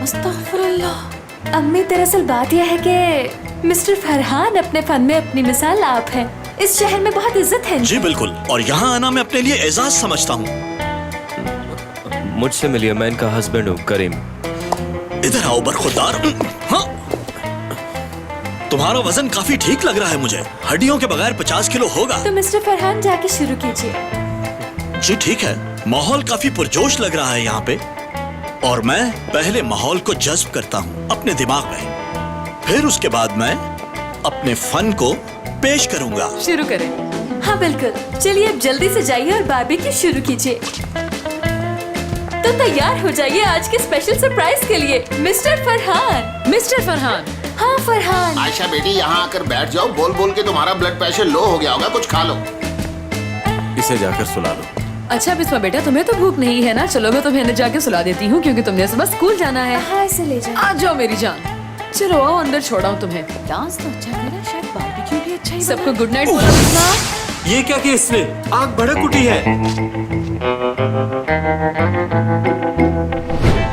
अस्तगफुरुल्लाह। अम्मी, दरअसल बात यह है कि मिस्टर फरहान अपने फन में अपनी मिसाल आप हैं। इस शहर में बहुत इज्जत है। जी बिल्कुल, और यहाँ आना मैं अपने लिए एजाज समझता हूँ। मुझसे मिलिए, मैं इनका हस्बैंड हूँ, करीम। इधर आओ बरखुरदार। हाँ, तुम्हारा वजन काफी ठीक लग रहा है मुझे, हड्डियों के बगैर 50 किलो होगा। तो मिस्टर फरहान जाके शुरू कीजिए। जी ठीक है, माहौल काफी पुरजोश लग रहा है यहाँ पे, और मैं पहले माहौल को जज्ब करता हूँ अपने दिमाग में, फिर उसके बाद मैं अपने फन को पेश करूंगा। शुरू करें? हाँ बिल्कुल, चलिए अब जल्दी से जाइए और बारबेक्यू शुरू कीजिए। तो तैयार हो जाइए आज के स्पेशल सरप्राइज के लिए, मिस्टर फरहान। मिस्टर फरहान। हाँ फरहान। आयशा बेटी, यहाँ आकर बैठ जाओ। बोल बोल के तुम्हारा ब्लड प्रेशर लो हो गया होगा, कुछ खा लो। इसे जाकर सुला लो। अच्छा बिस्मा बेटा, तुम्हें तो भूख नहीं है ना? चलो मैं तुम्हें जाके सुला देती हूँ, क्योंकि तुमने सुबह स्कूल जाना है। हाँ इसे ले जाओ। आ जाओ मेरी जान, चलो आओ अंदर, छोड़ाऊँ तुम्हें। डांस तो अच्छा करा, शायद बारबेक्यू भी अच्छा ही सबको गुड नाइट बोलो बिस्मा। ये क्या किया इसने? आग भड़क उठी है।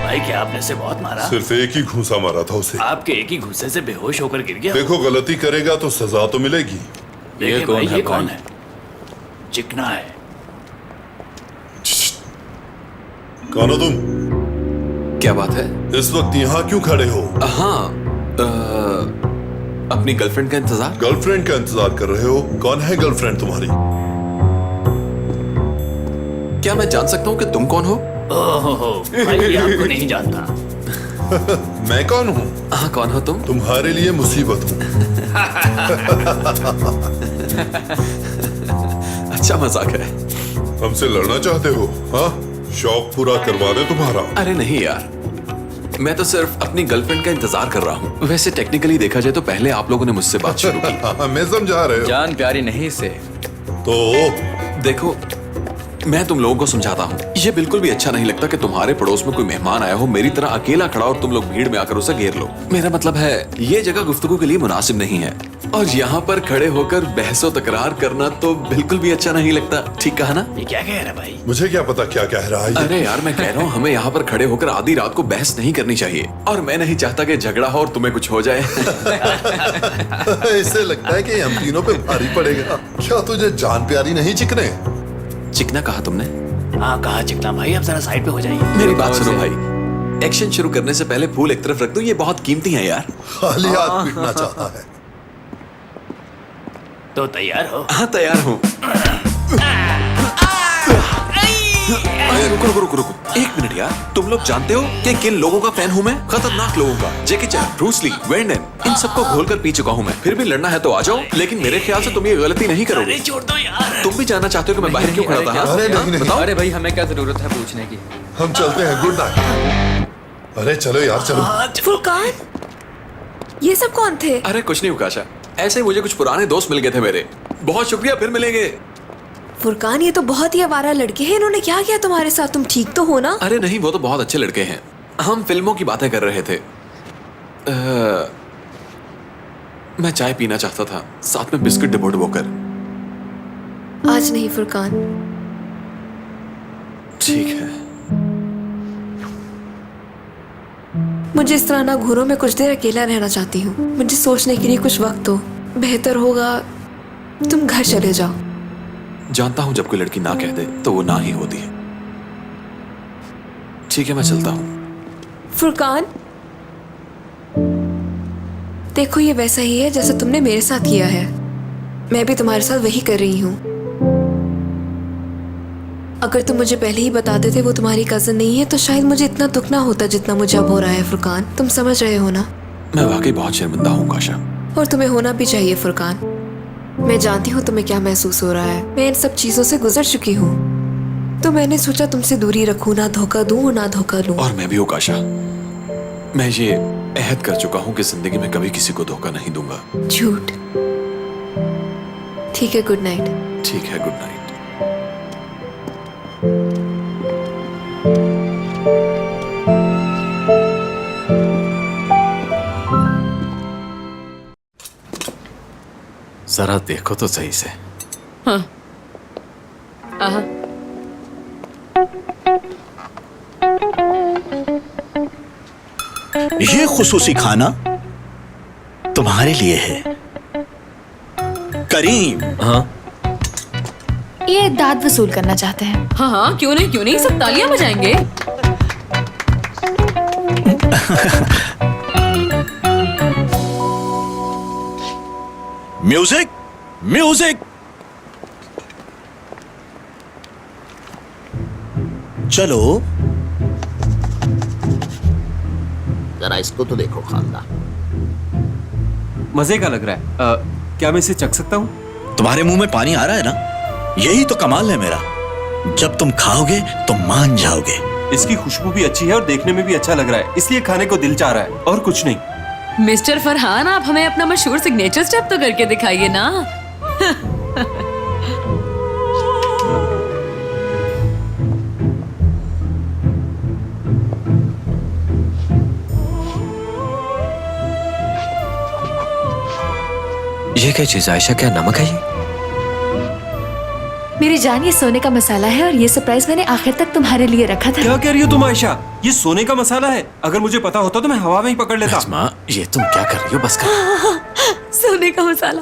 भाई क्या आपने से बहुत मारा? सिर्फ एक ही घूंसा मारा था उसे। आपके एक ही घुस्से से बेहोश होकर गिर गया। देखो, गलती करेगा तो सजा तो मिलेगी। ये कौन है? चिकना है। कौन हो तुम? क्या बात है? इस वक्त यहाँ क्यों खड़े हो? हाँ, अपनी गर्लफ्रेंड का इंतजार। गर्लफ्रेंड का इंतजार कर रहे हो? कौन है गर्लफ्रेंड तुम्हारी? क्या मैं जान सकता हूँ कि तुम कौन हो? ओहो, भाई आपको नहीं जानता। मैं कौन हूँ? हाँ, कौन हो तुम? तुम्हारे लिए मुसीबत हूँ। अच्छा मजाक है। हमसे लड़ना चाहते हो? हाँ, शौक पूरा करवा दे तुम्हारा। अरे नहीं यार, मैं तो सिर्फ अपनी गर्लफ्रेंड का इंतजार कर रहा हूँ। वैसे टेक्निकली देखा जाए तो पहले आप लोगों ने मुझसे बात शुरू की। मैं समझा रहे हो। जान प्यारी नहीं से। तो देखो, मैं तुम लोगों को समझाता हूँ, ये बिल्कुल भी अच्छा नहीं लगता कि तुम्हारे पड़ोस में कोई मेहमान आया हो, मेरी तरह अकेला खड़ा और तुम लोग भीड़ में आकर उसे घेर लो। मेरा मतलब है ये जगह गुफ्तगू के लिए मुनासिब नहीं है, और यहाँ पर खड़े होकर बहसो तकरार करना तो बिल्कुल भी अच्छा नहीं लगता। ठीक कहा ना? ये क्या कह रहा है भाई? मुझे क्या पता क्या कह रहा है ये? अरे यार, मैं कह रहा हूँ हमें यहाँ पर खड़े होकर आधी रात को बहस नहीं करनी चाहिए, और मैं नहीं चाहता कि झगड़ा हो और तुम्हें कुछ हो जाए। इससे लगता है कि हम तीनों पे भारी पड़ेगा। क्या तुझे जान प्यारी नहीं चिकने? चिकना कहा तुमने? हाँ कहा चिकना भाई, अब जरा साइड पे हो जाइए। मेरी बात सुनो भाई, एक्शन शुरू करने से पहले फूल एक तरफ रख दो, ये बहुत कीमती है यार। खाली हाथ पीटना चाहता है। तो तैयार हो? हाँ तैयार हूँ। अरे रुको रुको रुको रुको, एक मिनट यार। तुम लोग जानते हो कि किन लोगों का फैन हूँ मैं? खतरनाक लोगों का। जैकी चैन, ब्रूस ली, वेन डेन, इन सबको घोल कर पी चुका हूँ मैं। फिर भी लड़ना है तो आ जाओ, लेकिन मेरे ख्याल से तुम ये गलती नहीं करोगे। अरे छोड़ दो यार। तुम भी जानना चाहते हो कि मैं बाहर क्यों खड़ा था? हाँ? अरे नहीं नहीं, बताओ। अरे भाई, हमें क्या जरूरत है पूछने की? हम चलते हैं। Good night. अरे चलो यार चलो। फुरकान, ये सब कौन थे? अरे कुछ नहीं उकाशा, ऐसे ही मुझे कुछ पुराने दोस्त मिल गए थे मेरे। बहुत शुक्रिया, फिर मिलेंगे। फुरकान, ये तो बहुत ही आवारा लड़के हैं। इन्होंने क्या किया तुम्हारे साथ? तुम ठीक तो हो ना? अरे नहीं, वो तो बहुत अच्छे लड़के हैं। हम फिल्मों की बातें कर रहे थे। मैं चाय पीना चाहता था, साथ में बिस्किट डिबो डिबो कर। आज नहीं फुरकान। ठीक है। मुझे इस तरह ना घूरो, मैं कुछ देर अकेला रहना चाहती हूँ। मुझे सोचने के लिए कुछ वक्त दो। बेहतर होगा तुम घर चले जाओ। जानता हूं जब कोई लड़की ना कह दे तो वो ना ही होती है। ठीक है, मैं चलता हूं। फुरकान, देखो ये वैसा ही है जैसा तुमने मेरे साथ किया है। मैं भी तुम्हारे साथ वही कर रही हूँ। अगर तुम मुझे पहले ही बता देते वो तुम्हारी कजन नहीं है तो शायद मुझे इतना दुख ना होता जितना मुझे अब हो रहा है। फुरकान, तुम समझ रहे हो ना? मैं वाकई बहुत शर्मिंदा हूं काशा। और तुम्हें होना भी चाहिए फुरकान। मैं जानती हूँ तुम्हें क्या महसूस हो रहा है। मैं इन सब चीजों से गुजर चुकी हूँ, तो मैंने सोचा तुमसे दूरी रखूं, ना धोखा दूं ना धोखा लूं। और मैं भी हूं काशा। मैं ये अहद कर चुका हूं कि जिंदगी में कभी किसी को धोखा नहीं दूंगा। झूठ। ठीक है, गुड नाइट। ठीक है, गुड नाइट। जरा देखो तो सही से। हाँ। आहा। ये खुसूसी खाना तुम्हारे लिए है करीम। हाँ, ये दाद वसूल करना चाहते हैं। हाँ हाँ, क्यों नहीं क्यों नहीं, सब तालियां बजाएंगे। Music music. चलो जरा इसको तो देखो खानदान। मजे का लग रहा है। क्या मैं इसे चख सकता हूँ? तुम्हारे मुंह में पानी आ रहा है ना? यही तो कमाल है मेरा। जब तुम खाओगे तो मान जाओगे। इसकी खुशबू भी अच्छी है और देखने में भी अच्छा लग रहा है, इसलिए खाने को दिल चाह रहा है, और कुछ नहीं। मिस्टर फरहान, आप हमें अपना मशहूर सिग्नेचर स्टेप तो करके दिखाइए ना। ये क्या चीज आयशा? क्या नमक है ये? मेरी जान, ये सोने का मसाला है और ये सरप्राइज मैंने आखिर तक तुम्हारे लिए रखा था। क्या कह रही हो तुम आयशा? ये सोने का मसाला है? अगर मुझे पता होता तो मैं हवा में ही पकड़ लेता। नजमा, ये तुम क्या कर रही हो? बस कर। सोने का मसाला।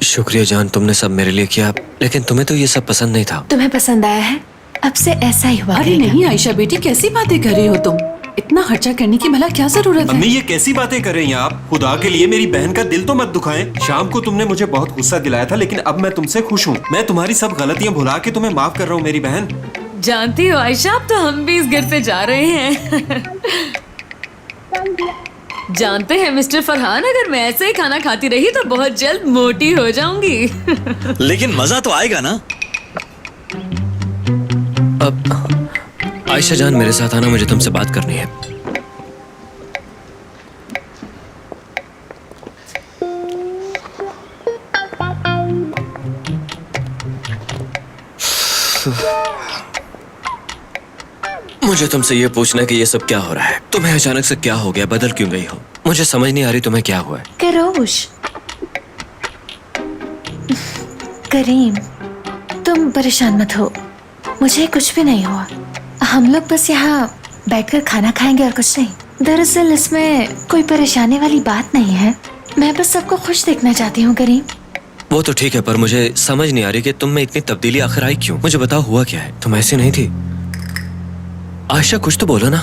शुक्रिया जान, तुमने सब मेरे लिए किया, लेकिन तुम्हें तो ये सब पसंद नहीं था। तुम्हें पसंद आया है? अब से ऐसा ही हुआ अरे करेगा। नहीं आयशा बेटी, कैसी बातें कर रही हो तुम? इतना खर्चा करने की भला क्या जरूरत है? अम्मी, ये कैसी बातें कर रही हैं आप? खुदा के लिए मेरी बहन का दिल तो मत दुखाएं। शाम को तुमने मुझे बहुत गुस्सा दिलाया था, लेकिन अब मैं तुमसे खुश हूँ। मैं तुम्हारी सब गलतियाँ भुला के तुम्हें माफ कर रहा हूँ मेरी बहन। जानती हो आयशा, अब तो हम भी इस घर से जा रहे हैं। जानते हैं मिस्टर फरहान, अगर मैं ऐसे ही खाना खाती रही तो बहुत जल्द मोटी हो जाऊंगी। लेकिन मजा तो आएगा ना? अब आयशा जान, मेरे साथ आना, मुझे तुमसे बात करनी है। मुझे तुमसे ये पूछना है कि ये सब क्या हो रहा है? तुम्हें अचानक से क्या हो गया? बदल क्यों गई हो? मुझे समझ नहीं आ रही तुम्हें क्या हुआ है। करोश, करीम, तुम परेशान मत हो, मुझे कुछ भी नहीं हुआ। हम लोग बस यहाँ बैठकर खाना खाएंगे और कुछ नहीं। दरअसल इसमें कोई परेशानी वाली बात नहीं है, मैं बस सबको खुश देखना चाहती हूँ करीम। वो तो ठीक है, पर मुझे समझ नहीं आ रही कि तुम में इतनी तब्दीली आखिर आई क्यों? मुझे बताओ हुआ क्या है? तुम ऐसी नहीं थी। आयशा कुछ तो बोलो ना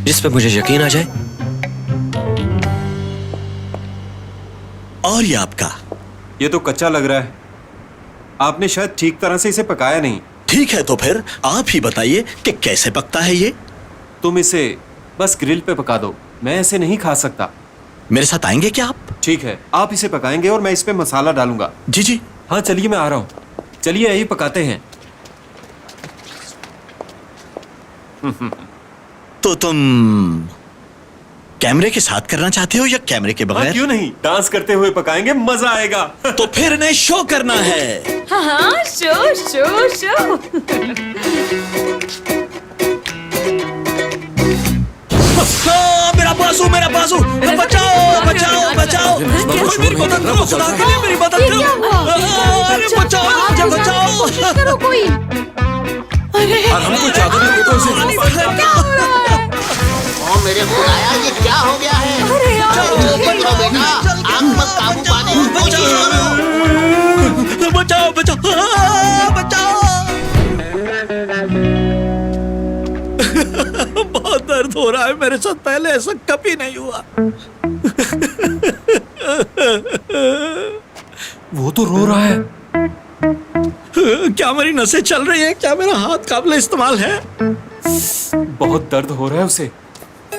जिस पे मुझे यकीन आ जाए। और ये आपका? ये तो कच्चा लग रहा है, आपने शायद ठीक तरह से इसे पकाया नहीं। ठीक है तो फिर आप ही बताइए कि कैसे पकता है ये। तुम इसे बस ग्रिल पे पका दो, मैं ऐसे नहीं खा सकता। मेरे साथ आएंगे क्या आप? ठीक है, आप इसे पकाएंगे और मैं इस पे मसाला डालूंगा। जी जी। हाँ चलिए मैं आ रहा हूँ, चलिए यही पकाते हैं। तो तुम कैमरे के साथ करना चाहते हो या कैमरे के बगैर? क्यों नहीं, डांस करते हुए पकाएंगे, मजा आएगा। तो फिर इन्हें शो करना है। हाँ, शो शो शो। मेरा बाजू, मेरा बाजू, बचाओ बचाओ बचाओ, मेरी मदद करो, खुदा के लिए मेरी मदद करो। अरे बचाओ मुझे, बचाओ करो कोई। अरे हमको चादर में देखो इसे। ओ मेरे खुदाया, ये क्या हो गया है? जल्दी करो बेटा, आग पर काबू पाने की कोशिश करो। बचाओ बचाओ बचाओ। बहुत दर्द हो रहा है, मेरे साथ पहले ऐसा कभी नहीं हुआ। वो तो रो रहा है। क्या मेरी नसें चल रही हैं? क्या मेरा हाथ काबिल इस्तेमाल है? बहुत दर्द हो रहा है उसे।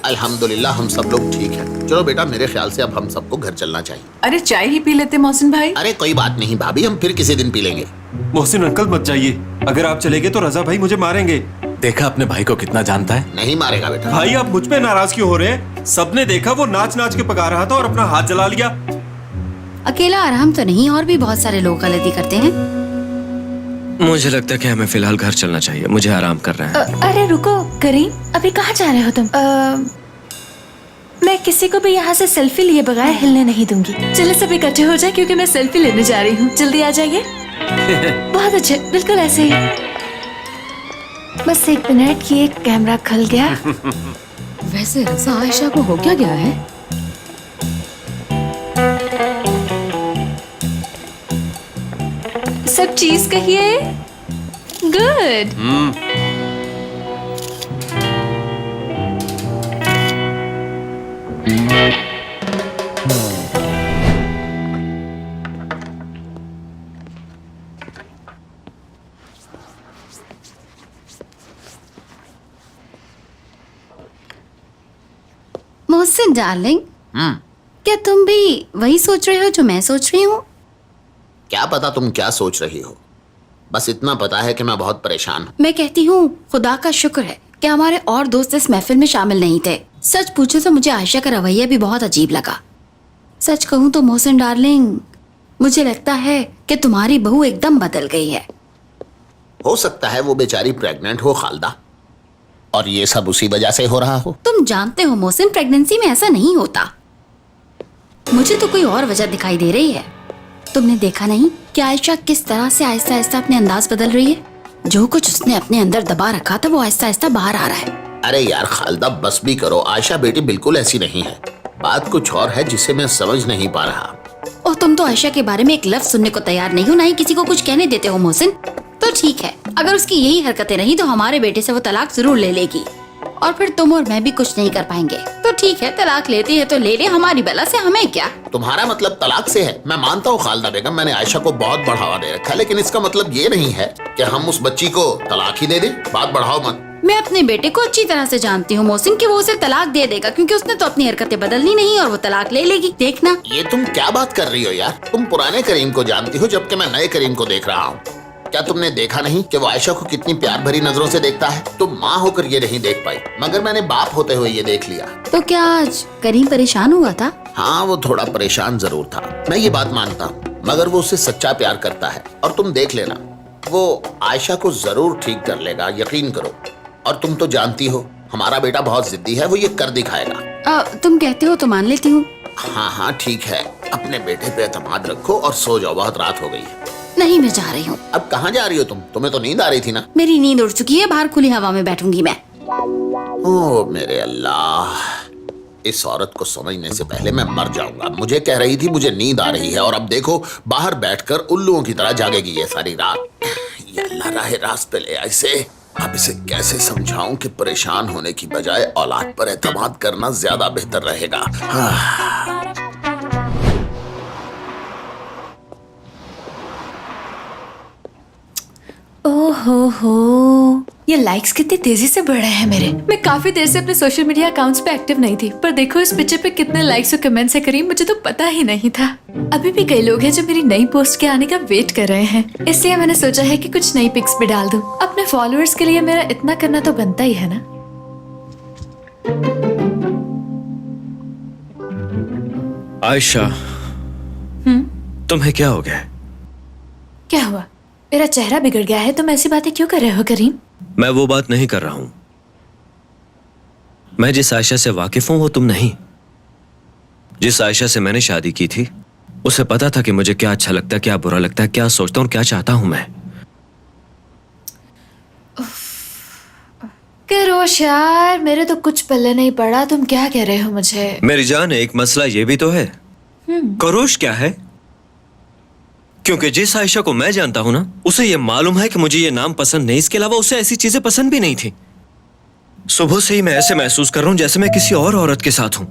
अल्हम्दुलिल्लाह हम सब लोग ठीक हैं। चलो बेटा, मेरे ख्याल से अब हम सबको घर चलना चाहिए। अरे चाय ही पी लेते मोहसिन भाई। अरे कोई बात नहीं भाभी, हम फिर किसी दिन पी लेंगे। मोहसिन अंकल मत जाइए, अगर आप चले गए तो रजा भाई मुझे मारेंगे। देखा अपने भाई को कितना जानता है। नहीं मारेगा बेटा। भाई आप मुझ पे नाराज क्यों हो रहे हैं? सबने देखा वो नाच नाच के पका रहा था और अपना हाथ जला लिया। अकेला आराम तो नहीं, और भी बहुत सारे लोग गलती करते हैं। मुझे लगता है कि हमें फिलहाल घर चलना चाहिए, मुझे आराम करना है। अरे रुको करीम, अभी कहाँ जा रहे हो तुम? मैं किसी को भी यहाँ से सेल्फी लिए बगैर हिलने नहीं दूंगी। चलो सब इकट्ठे हो जाए क्योंकि मैं सेल्फी लेने जा रही हूँ। जल्दी आ जाइए। बहुत अच्छे, बिल्कुल ऐसे ही। बस 1 मिनट, ये कैमरा खल गया। वैसे रजा आयशा को हो क्या गया है? सब चीज कहिए। गुड। मोहसिन डार्लिंग, क्या तुम भी वही सोच रहे हो जो मैं सोच रही हूँ? क्या पता तुम क्या सोच रही हो, बस इतना पता है कि मैं बहुत परेशान हूँ। मैं कहती हूँ खुदा का शुक्र है कि हमारे और दोस्त इस महफिल में शामिल नहीं थे। सच पूछो तो मुझे आयशा का रवैया भी बहुत अजीब लगा। सच कहूँ तो मोहसिन डार्लिंग, मुझे लगता है कि तुम्हारी बहू एकदम बदल गई है। हो सकता है वो बेचारी प्रेग्नेंट हो खालदा, और ये सब उसी वजह से हो रहा हो। तुम जानते हो मोहसिन, प्रेगनेंसी में ऐसा नहीं होता। मुझे तो कोई और वजह दिखाई दे रही है। तुमने देखा नहीं कि आयशा किस तरह से आहिस्ता आहिस्ता अपने अंदाज बदल रही है? जो कुछ उसने अपने अंदर दबा रखा था वो आहिस्ता आहिस्ता बाहर आ रहा है। अरे यार खालदा, बस भी करो। आयशा बेटी बिल्कुल ऐसी नहीं है, बात कुछ और है जिसे मैं समझ नहीं पा रहा। और तुम तो आयशा के बारे में एक लफ्ज सुनने को तैयार नहीं हो, ना ही किसी को कुछ कहने देते हो मोहसिन। तो ठीक है, अगर उसकी यही हरकतें रही तो हमारे बेटे से वो तलाक जरूर ले लेगी और फिर तुम और मैं भी कुछ नहीं कर पाएंगे। तो ठीक है, तलाक लेती है तो ले ले, हमारी बला से हमें क्या। तुम्हारा मतलब तलाक से है? मैं मानता हूँ खालदा बेगम, मैंने आयशा को बहुत बढ़ावा दे रखा है, लेकिन इसका मतलब ये नहीं है कि हम उस बच्ची को तलाक ही दे दें। बात बढ़ाओ मत। मैं अपने बेटे को अच्छी तरह से जानती हूँ मोहसिन कि वो उसे तलाक दे देगा, क्योंकि उसने तो अपनी हरकतें बदलनी नहीं और वो तलाक ले लेगी। देखना। ये तुम क्या बात कर रही हो यार? तुम पुराने करीम को जानती हो जबकि मैं नए करीम को देख रहा हूँ। क्या तुमने देखा नहीं कि वो आयशा को कितनी प्यार भरी नजरों से देखता है? तुम माँ होकर ये नहीं देख पाई, मगर मैंने बाप होते हुए ये देख लिया। तो क्या आज करीम परेशान हुआ था? हाँ, वो थोड़ा परेशान जरूर था, मैं ये बात मानता हूँ, मगर वो उससे सच्चा प्यार करता है। और तुम देख लेना, वो आयशा को जरूर ठीक कर लेगा, यकीन करो। और तुम तो जानती हो हमारा बेटा बहुत जिद्दी है, वो ये कर दिखाएगा। तुम कहते हो तो मान लेती हूँ। हाँ हाँ ठीक है, अपने बेटे पे एतमाद रखो और सो जाओ, बहुत रात हो गई है। नहीं, मैं जा रही हूँ। अब कहाँ जा रही हो तुम? तुम्हें तो नींद आ रही थी ना। मेरी नींद उड़ चुकी है, बाहर खुली हवा में बैठूंगी मैं। ओ मेरे अल्लाह, इस औरत को समझने से पहले मैं मर जाऊंगा। मुझे कह रही थी मुझे नींद आ रही है और अब देखो बाहर बैठकर उल्लुओं की तरह जागेगी ये सारी रात। ये अल्लाह राहे रास्ते ले आए इसे। अब इसे कैसे समझाऊं कि परेशान होने की बजाय औलाद पर एतमाद करना ज्यादा बेहतर रहेगा। ओहो हो, ये लाइक्स कितनी तेजी से बढ़ रहे हैं मेरे। मैं काफी देर से अपने सोशल मीडिया अकाउंट्स पे एक्टिव नहीं थी, पर देखो इस पिक्चर पे कितने लाइक्स और कमेंट्स है करीम, मुझे तो पता ही नहीं था। अभी भी कई लोग हैं जो मेरी नई पोस्ट के आने का वेट कर रहे हैं, इसलिए मैंने सोचा है कि कुछ नई पिक्स भी डाल दूं। अपने फॉलोअर्स के लिए मेरा इतना करना तो बनता ही है ना। आयशा, तुम्हें क्या हो गया? क्या हुआ? मेरा चेहरा बिगड़ गया है? तुम ऐसी बातें क्यों कर रहे हो करीम? मैं वो बात नहीं कर रहा हूं। मैं जिस आयशा से वाकिफ हूं वो तुम नहीं। जिस आयशा से मैंने शादी की थी उसे पता था कि मुझे क्या अच्छा लगता है, क्या बुरा लगता है, क्या सोचता हूं और क्या चाहता हूं मैं। करोश यार, मेरे तो कुछ पल्ले नहीं पड़ा। तुम क्या कह रहे हो मुझे? मेरी जान, एक मसला ये भी तो है। करोश क्या है? क्योंकि जिस आयशा को मैं जानता हूं ना, उसे ये मालूम है कि मुझे ये नाम पसंद नहीं, इसके अलावा उसे ऐसी चीजें पसंद भी नहीं थी। सुबह से ही मैं ऐसे महसूस कर रहा हूं जैसे मैं किसी और औरत के साथ हूं।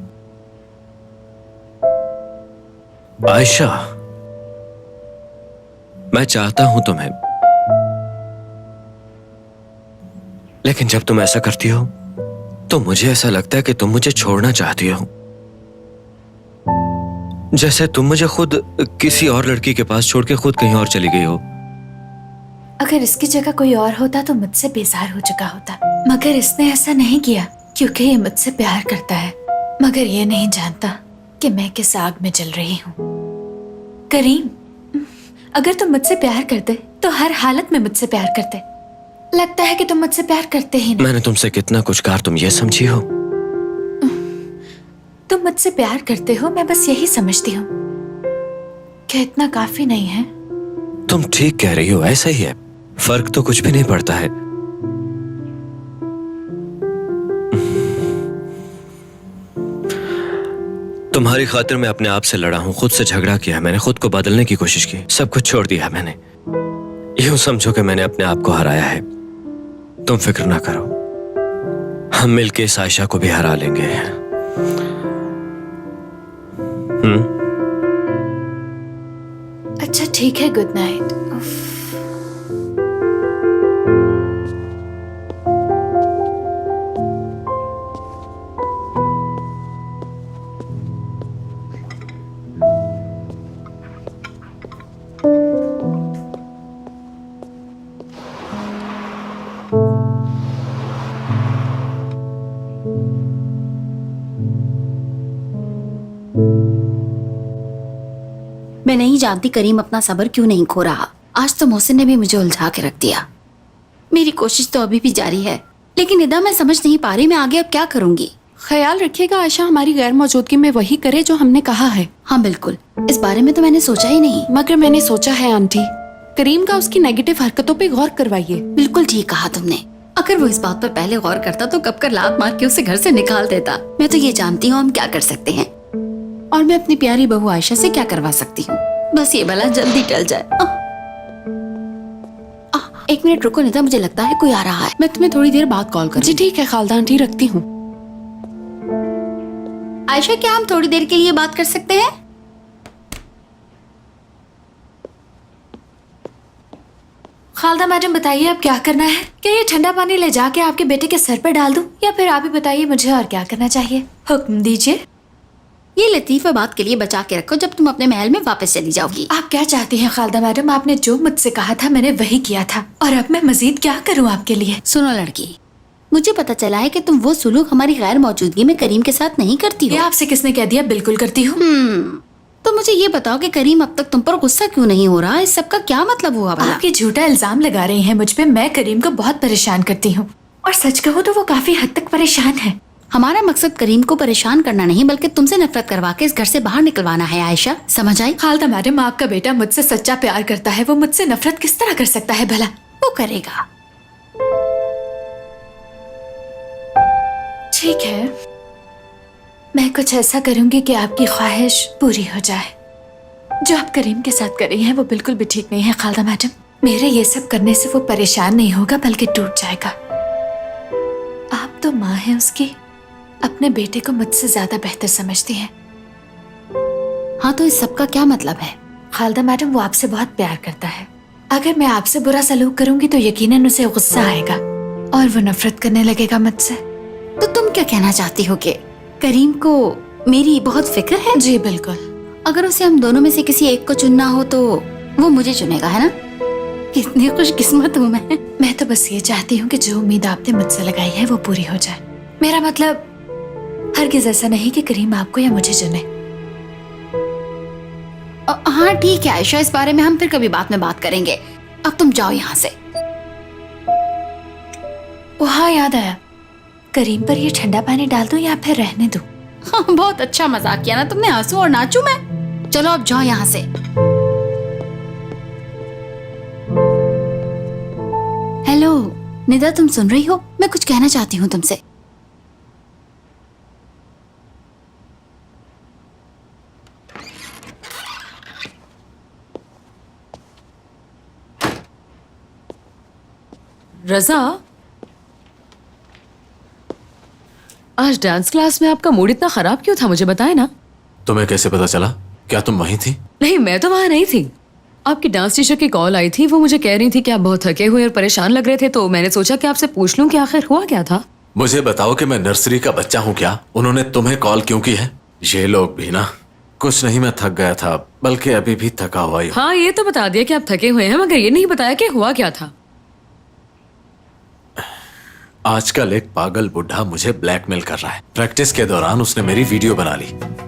आयशा, मैं चाहता हूं तुम्हें, लेकिन जब तुम ऐसा करती हो तो मुझे ऐसा लगता है कि तुम मुझे छोड़ना चाहती हो, जैसे तुम मुझे खुद किसी और लड़की के पास छोड़ के खुद कहीं और चली गई हो। अगर इसकी जगह कोई और होता तो मुझसे बेजार हो चुका होता, मगर इसने ऐसा नहीं किया क्योंकि ये मुझसे प्यार करता है, मगर ये नहीं जानता कि मैं किस आग में जल रही हूँ। करीम, अगर तुम मुझसे प्यार करते तो हर हालत में मुझसे प्यार करते। लगता है कि तुम मुझसे प्यार करते ही नहीं। मैंने तुमसे कितना कुछ कहा, तुम ये समझी हो? तुम मुझसे प्यार करते हो, मैं बस यही समझती हूँ। क्या इतना काफी नहीं है? तुम ठीक कह रही हो, ऐसा ही है, फर्क तो कुछ भी नहीं पड़ता है। तुम्हारी खातिर मैं अपने आप से लड़ा हूं, खुद से झगड़ा किया, मैंने खुद को बदलने की कोशिश की, सब कुछ छोड़ दिया मैंने। यूं समझो कि मैंने अपने आप को हराया है। तुम फिक्र ना करो, हम मिलके इस आयशा को भी हरा लेंगे। अच्छा ठीक है, गुड नाइट। मैं नहीं जानती करीम अपना सब्र क्यों नहीं खो रहा। आज तो मोहसिन ने भी मुझे उलझा के रख दिया। मेरी कोशिश तो अभी भी जारी है, लेकिन निदा मैं समझ नहीं पा रही मैं आगे अब क्या करूंगी। ख्याल रखिएगा आयशा हमारी गैर मौजूदगी में वही करे जो हमने कहा है। हाँ बिल्कुल, इस बारे में तो मैंने सोचा ही नहीं। मगर मैंने सोचा है आंटी, करीम का उसकी नेगेटिव हरकतों पे गौर करवाइए। बिल्कुल ठीक कहा तुमने। अगर वो इस बात पर पहले गौर करता तो कब कर लात मार के उसे घर से निकाल देता। मैं तो ये जानती हूँ हम क्या कर सकते हैं, और मैं अपनी प्यारी बहू आयशा से क्या करवा सकती हूँ। बस ये बला जल्दी टल जाए। एक मिनट रुको निदा, मुझे लगता है कोई आ रहा है। मैं तुम्हें थोड़ी देर बाद कॉल करूँ। जी ठीक है खालदा आंटी, रखती हूँ। आयशा, क्या हम थोड़ी देर के लिए बात कर सकते हैं? खालदा मैडम बताइए अब क्या करना है? क्या ये ठंडा पानी ले जाके आपके बेटे के सर पर डाल दूं, या फिर आप ही बताइए मुझे और क्या करना चाहिए? हुक्म दीजिए। ये लतीफा बात के लिए बचा के रखो जब तुम अपने महल में वापस चली जाओगी। आप क्या चाहती हैं खालदा मैडम? आपने जो मुझसे कहा था मैंने वही किया था, और अब मैं मजीद क्या करूं आपके लिए? सुनो लड़की, मुझे पता चला है कि तुम वो सुलूक हमारी गैर मौजूदगी में करीम के साथ नहीं करती हो। ये आपसे किसने कह दिया? बिल्कुल करती हूँ। तो मुझे ये बताओ कि करीम अब तक तुम पर गुस्सा क्यों नहीं हो रहा? इस सब का क्या मतलब हुआ भला? आप ये झूठा इल्जाम लगा रही हैं मुझ पे। मैं करीम को बहुत परेशान करती हूँ, और सच कहूँ तो वो काफी हद तक परेशान है। हमारा मकसद करीम को परेशान करना नहीं बल्कि तुमसे नफरत करवा के इस घर से बाहर निकलवाना है आयशा, समझ आई? खालदा मैडम, आपका बेटा मुझसे सच्चा प्यार करता है, वो मुझसे नफरत किस तरह कर सकता है भला? वो करेगा। ठीक है, मैं कुछ ऐसा करूंगी कि आपकी ख्वाहिश पूरी हो जाए। जो आप करीम के साथ कर रही हैं वो बिल्कुल भी ठीक नहीं है खालदा मैडम। मेरे ये सब करने से वो परेशान नहीं होगा बल्कि टूट जाएगा। आप तो माँ हैं उसकी, अपने बेटे को मुझसे ज्यादा बेहतर समझती हैं। हाँ तो इस सब का क्या मतलब है? खालदा मैडम, वो आपसे बहुत प्यार करता है। अगर मैं आपसे बुरा सलूक करूंगी तो यकीनन उसे गुस्सा आएगा और वो नफरत करने लगेगा मुझसे। तो तुम क्या कहना चाहती हो कि करीम को मेरी बहुत फिक्र है? जी बिल्कुल। अगर उसे हम दोनों में से किसी एक को चुनना हो तो वो मुझे चुनेगा, है ना? कितनी खुशकिस्मत हूँ मैं तो बस ये चाहती हूँ कि जो उम्मीद आपने मुझसे लगाई है वो पूरी हो जाए। मेरा मतलब हरगिज़ ऐसा नहीं कि करीम आपको या मुझे चुने। हाँ ठीक है आयशा, इस बारे में हम फिर कभी बाद में बात करेंगे। अब तुम जाओ यहाँ से। हाँ याद आया, करीम पर ये ठंडा पानी डाल दूं या फिर रहने दूं? हाँ, बहुत अच्छा मजाक किया ना तुमने, हंसू और नाचू मैं। चलो अब जाओ यहाँ से। हेलो निदा, तुम सुन रही हो? मैं कुछ कहना चाहती हूँ तुमसे। रजा, आज डांस क्लास में आपका मूड इतना खराब क्यों था? मुझे बताए ना। तुम्हें कैसे पता चला? क्या तुम वहीं थी? नहीं, मैं तो वहां नहीं थी। आपकी डांस टीचर की कॉल आई थी, वो मुझे कह रही थी कि आप बहुत थके हुए और परेशान लग रहे थे, तो मैंने सोचा कि आपसे पूछ लूं कि आखिर हुआ क्या था। मुझे बताओ कि मैं नर्सरी का बच्चा हूँ क्या? उन्होंने तुम्हें कॉल क्यों की है? ये लोग भी ना। कुछ नहीं, मैं थक गया था, बल्कि अभी भी थका हुआ ही हूँ। हाँ, ये तो बता दिया कि आप थके हुए हैं, मगर ये नहीं बताया कि हुआ क्या था। आजकल एक पागल बुढ़ा मुझे ब्लैकमेल कर रहा है। प्रैक्टिस के दौरान उसने मेरी वीडियो बना ली।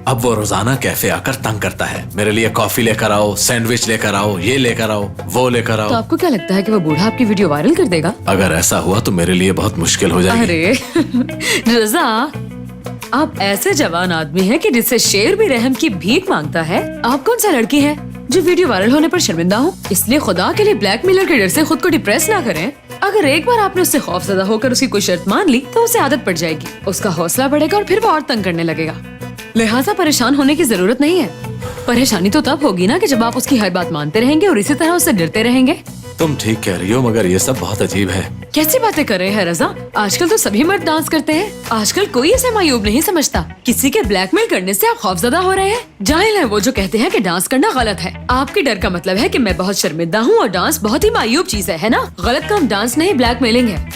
अब वो रोजाना कैफे आकर तंग करता है, मेरे लिए कॉफी लेकर आओ, सैंडविच लेकर आओ, ये लेकर आओ, वो लेकर आओ। तो आपको क्या लगता है कि वो बूढ़ा आपकी वीडियो वायरल कर देगा? अगर ऐसा हुआ तो मेरे लिए बहुत मुश्किल हो जाएगी। अरे रजा, आप ऐसे जवान आदमी हैं कि जिससे शेर भी रहम की भीख मांगता है। आप कौन सा लड़की है जो वीडियो वायरल होने पर शर्मिंदा हो? इसलिए खुदा के लिए ब्लैकमेलर के डर से खुद को डिप्रेस ना करें। अगर एक बार आपने उससे खौफजदा होकर उसकी कोई शर्त मान ली तो उसे आदत पड़ जाएगी, उसका हौसला बढ़ेगा और फिर वो और तंग करने लगेगा। लिहाजा परेशान होने की जरूरत नहीं है। परेशानी तो तब होगी ना कि जब आप उसकी हर बात मानते रहेंगे और इसी तरह उससे डरते रहेंगे। तुम ठीक कह रही हो, मगर ये सब बहुत अजीब है। कैसी बातें कर रहे हैं रजा? आजकल तो सभी मर्द डांस करते हैं। आजकल कोई इसे मायूब नहीं समझता। किसी के ब्लैकमेल करने से आप खौफजदा हो रहे हैं। जाहिल है वो जो कहते हैं कि डांस करना गलत है। आपके डर का मतलब है कि मैं बहुत शर्मिंदा हूँ और डांस बहुत ही मायूब चीज है ना? गलत काम डांस नहीं, ब्लैकमेलिंग है।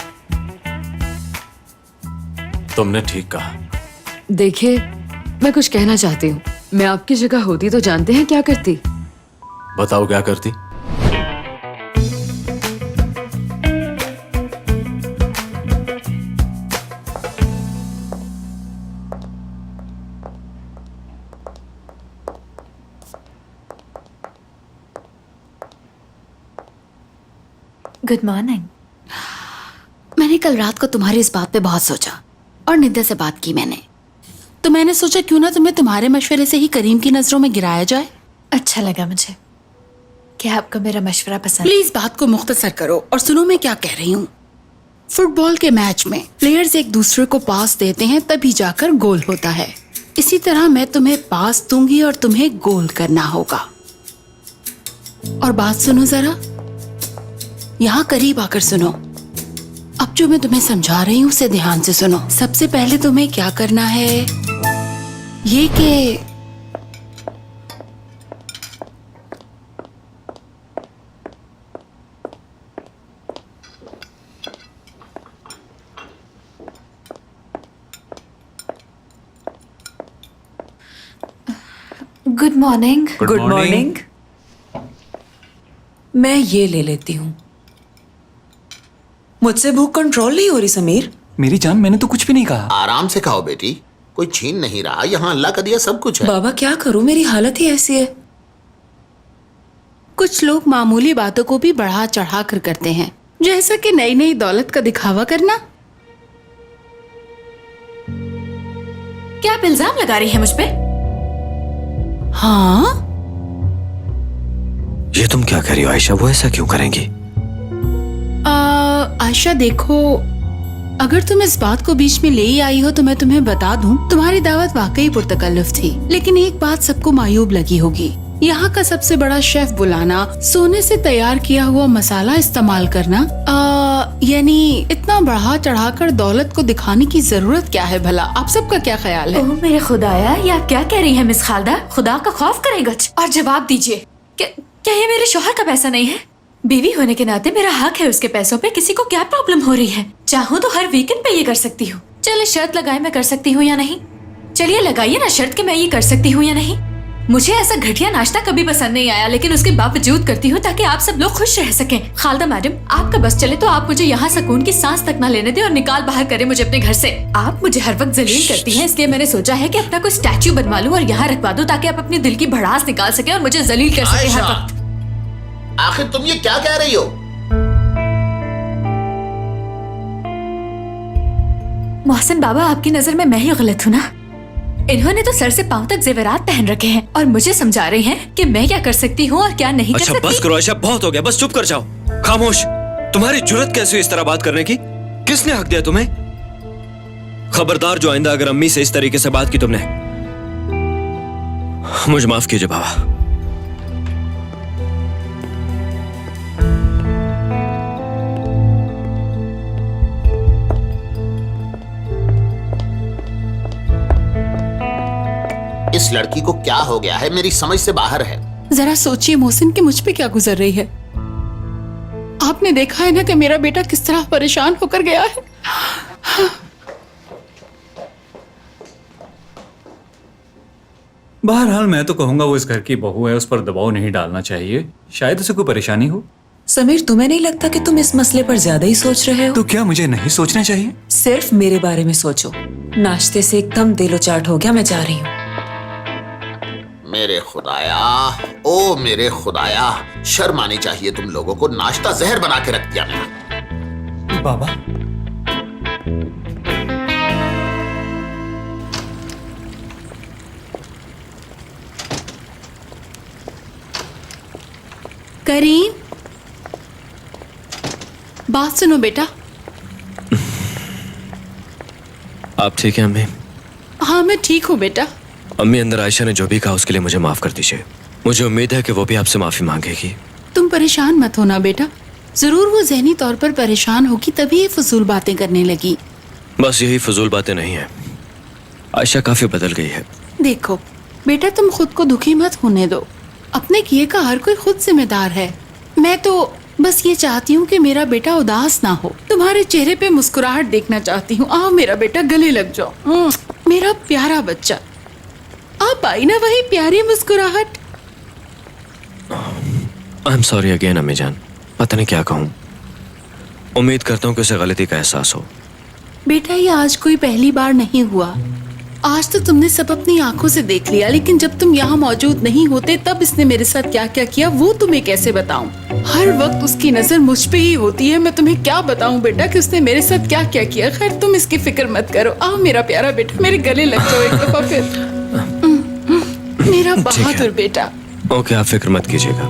तुमने ठीक कहा। देखिए, मैं कुछ कहना चाहती हूँ। मैं आपकी जगह होती तो जानते हैं क्या करती? बताओ क्या करती? Good morning. मैंने कल रात को तुम्हारी इस बात पे बहुत सोचा और निदा से बात की मैंने। तो मैंने सोचा क्यों ना तुम्हें तुम्हारे मशवरे से ही करीम की नजरों में गिराया जाए। अच्छा लगा मुझे। क्या आपको मेरा मशवरा पसंद? प्लीज बात को मुख्तसर करो और सुनो मैं क्या कह रही हूँ। फुटबॉल के मैच में प्लेयर्स एक दूसरे को पास देते हैं तभी जाकर गोल होता है। इसी तरह मैं तुम्हें पास दूंगी और तुम्हें गोल करना होगा। और बात सुनो जरा, यहाँ करीब आकर सुनो। अब जो मैं तुम्हें समझा रही हूँ उसे ध्यान से सुनो। सबसे पहले तुम्हें क्या करना है ये कि गुड मॉर्निंग। Good morning. मैं ये ले लेती हूँ। मुझसे भूख कंट्रोल नहीं हो रही समीर। मेरी जान, मैंने तो कुछ भी नहीं कहा। आराम से खाओ बेटी, कोई छीन नहीं रहा। यहाँ अल्लाह का दिया सब कुछ है। बाबा क्या करूँ, मेरी हालत ही ऐसी है। कुछ लोग मामूली बातों को भी बढ़ा चढ़ा कर करते हैं, जैसा कि नई नई दौलत का दिखावा करना। क्या आप इल्जाम लगा रही हैं मुझ पे? हाँ, ये तुम क्या कर रही हो आयशा? वो ऐसा क्यों करेंगी? आयशा देखो, अगर तुम इस बात को बीच में ले ही आई हो तो मैं तुम्हें बता दूं, तुम्हारी दावत वाकई पुरतकल्लुफ थी, लेकिन एक बात सबको मायूब लगी होगी, यहाँ का सबसे बड़ा शेफ बुलाना, सोने से तैयार किया हुआ मसाला इस्तेमाल करना, यानी इतना बढ़ा चढ़ाकर दौलत को दिखाने की जरूरत क्या है भला? आप सबका क्या ख्याल है? ओह मेरे खुदाया, ये आप क्या कह रही हैं मिस खालदा? खुदा का खौफ करें गच। और जवाब दीजिए, क्या ये मेरे शौहर का पैसा नहीं है? बीवी होने के नाते मेरा हक है उसके पैसों पे। किसी को क्या प्रॉब्लम हो रही है? चाहूँ तो हर वीकेंड पे ये कर सकती हूँ। चलिए शर्त लगाए, मैं कर सकती हूँ या नहीं? चलिए लगाइए ना शर्त कि मैं ये कर सकती हूँ या नहीं। मुझे ऐसा घटिया नाश्ता कभी पसंद नहीं आया, लेकिन उसके बावजूद करती हूँ ताकि आप सब लोग खुश रह सकें। खालदा मैडम, आपका बस चले तो आप मुझे यहाँ सुकून की सांस तक न लेने दें और निकाल बाहर करें मुझे अपने घर से। आप मुझे हर वक्त जलील करती हैं, इसलिए मैंने सोचा है कि अपना कोई स्टैच्यू बनवा लूं और यहाँ रखवा दूं ताकि आप अपने दिल की भड़ास निकाल सके और मुझे जलील कर सके हर वक्त। आखिर तुम ये क्या कह रही हो? मोहसिन बाबा, आपकी नजर में मैं ही गलत हूँ ना? इन्होंने तो सर से पांव तक जेवरात पहन रखे हैं और मुझे समझा रहे हैं कि मैं क्या कर सकती हूँ और क्या नहीं कर सकती। अच्छा बस करो आयशा, बहुत हो गया, बस चुप कर जाओ, खामोश। तुम्हारी जुर्रत कैसे हुई इस तरह बात करने की? किसने हक दिया तुम्हें? खबरदार जो आइंदा अगर अम्मी से इस तरीके से बात की तुमने। मुझे माफ कीजिए बाबा। इस लड़की को क्या हो गया है? मेरी समझ से बाहर है। जरा सोचिए मोहसिन कि मुझ पे क्या गुजर रही है। आपने देखा है ना कि मेरा बेटा किस तरह परेशान होकर गया है। बहरहाल मैं तो कहूंगा वो इस घर की बहू है, उस पर दबाव नहीं डालना चाहिए। शायद उसे कोई परेशानी हो। समीर, तुम्हें नहीं लगता कि तुम इस मसले पर ज्यादा ही सोच रहे हो? तो क्या मुझे नहीं सोचना चाहिए? सिर्फ मेरे बारे में सोचो। नाश्ते से एकदम दिलोचाट हो गया, मैं जा रही हूँ। मेरे खुदाया, ओ मेरे खुदाया, शर्म आनी चाहिए तुम लोगों को। नाश्ता जहर बना के रख दिया मेरा। बाबा, करीम, बात सुनो बेटा। आप ठीक है अम्मी? हाँ मैं ठीक हूँ बेटा। अम्मी, अंदर आयशा ने जो भी कहा उसके लिए मुझे माफ कर दीजिए। मुझे उम्मीद है कि वो भी आपसे माफी मांगेगी। तुम परेशान मत होना बेटा, जरूर वो ज़हनी तौर पर परेशान होगी तभी ये फजूल बातें करने लगी। बस यही फजूल बातें नहीं है, आयशा काफी बदल गई है। देखो बेटा, तुम खुद को दुखी मत होने दो। अपने किए का हर कोई खुद जिम्मेदार है। मैं तो बस ये चाहती हूँ कि मेरा बेटा उदास ना हो। तुम्हारे चेहरे पे मुस्कुराहट देखना चाहती हूँ। आओ मेरा बेटा, गले लग जाओ। मेरा प्यारा बच्चा, आप आई ना वही प्यारी मुस्कुराहट। आई एम सॉरी अगेन अम्मी जान, पता नहीं क्या कहूँ। उम्मीद करता हूँ कि उसे गलती का एहसास हो। बेटा ये आज कोई पहली बार नहीं हुआ। आज तो तुमने सब अपनी आंखों से देख लिया, लेकिन जब तुम यहाँ मौजूद नहीं होते तब इसने मेरे साथ क्या क्या किया वो तुम्हें कैसे बताऊं। हर वक्त उसकी नजर मुझ पे ही होती है। मैं तुम्हें क्या बताऊं बेटा कि उसने मेरे साथ क्या क्या किया। खैर तुम इसकी फिक्र मत करो। आओ मेरा प्यारा बेटा, मेरे गले लग जाओ एक दफा फिर। मेरा बहादुर बेटा। ओके, आप फिक्र मत कीजिएगा।